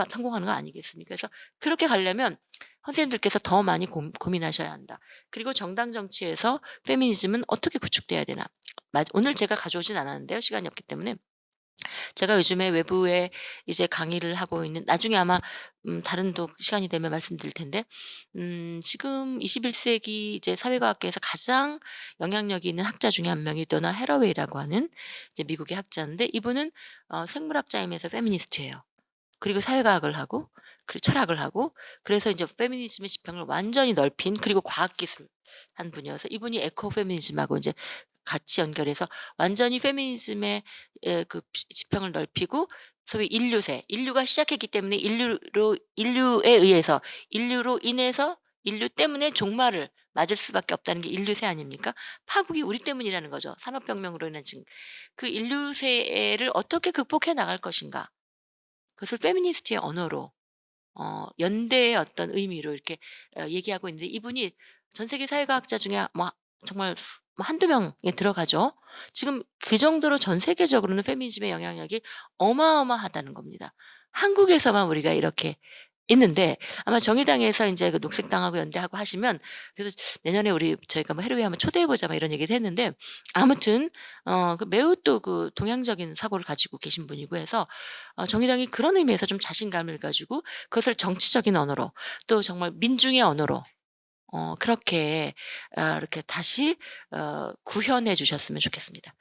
거 아니겠습니까? 그래서 그렇게 가려면 선생님들께서 더 많이 고민하셔야 한다. 그리고 정당 정치에서 페미니즘은 어떻게 구축돼야 되나. 오늘 제가 가져오진 않았는데요, 시간이 없기 때문에. 제가 요즘에 외부에 이제 강의를 하고 있는, 나중에 아마 다른 또 시간이 되면 말씀드릴 텐데, 지금 21 세기 이제 사회과학계에서 가장 영향력이 있는 학자 중에 한 명이 도나 해러웨이라고 하는 이제 미국의 학자인데, 이분은 생물학자이면서 페미니스트예요. 그리고 사회과학을 하고, 그리고 철학을 하고, 그래서 이제 페미니즘의 지평을 완전히 넓힌, 그리고 과학기술 한 분이어서, 이분이 에코 페미니즘하고 이제 같이 연결해서 완전히 페미니즘의 그 지평을 넓히고, 소위 인류세, 인류가 시작했기 때문에 인류에 의해서, 인류로 인해서 인류 때문에 종말을 맞을 수밖에 없다는 게 인류세 아닙니까? 파국이 우리 때문이라는 거죠. 산업혁명으로 인한 지금 그 인류세를 어떻게 극복해 나갈 것인가. 그것을 페미니스트의 언어로, 연대의 어떤 의미로 이렇게 얘기하고 있는데, 이분이 전 세계 사회과학자 중에 뭐 정말 뭐 한두 명에 들어가죠. 지금 그 정도로 전 세계적으로는 페미니즘의 영향력이 어마어마하다는 겁니다. 한국에서만 우리가 이렇게 있는데, 아마 정의당에서 인제 그 녹색당하고 연대하고 하시면, 그래서 내년에 저희가 뭐 "해로웨이 한번 초대해 보자." 막 이런 얘기를 했는데, 아무튼 그 매우 또 그 동양적인 사고를 가지고 계신 분이고 해서, 정의당이 그런 의미에서 좀 자신감을 가지고 그것을 정치적인 언어로, 또 정말 민중의 언어로 그렇게 이렇게 다시 구현해 주셨으면 좋겠습니다.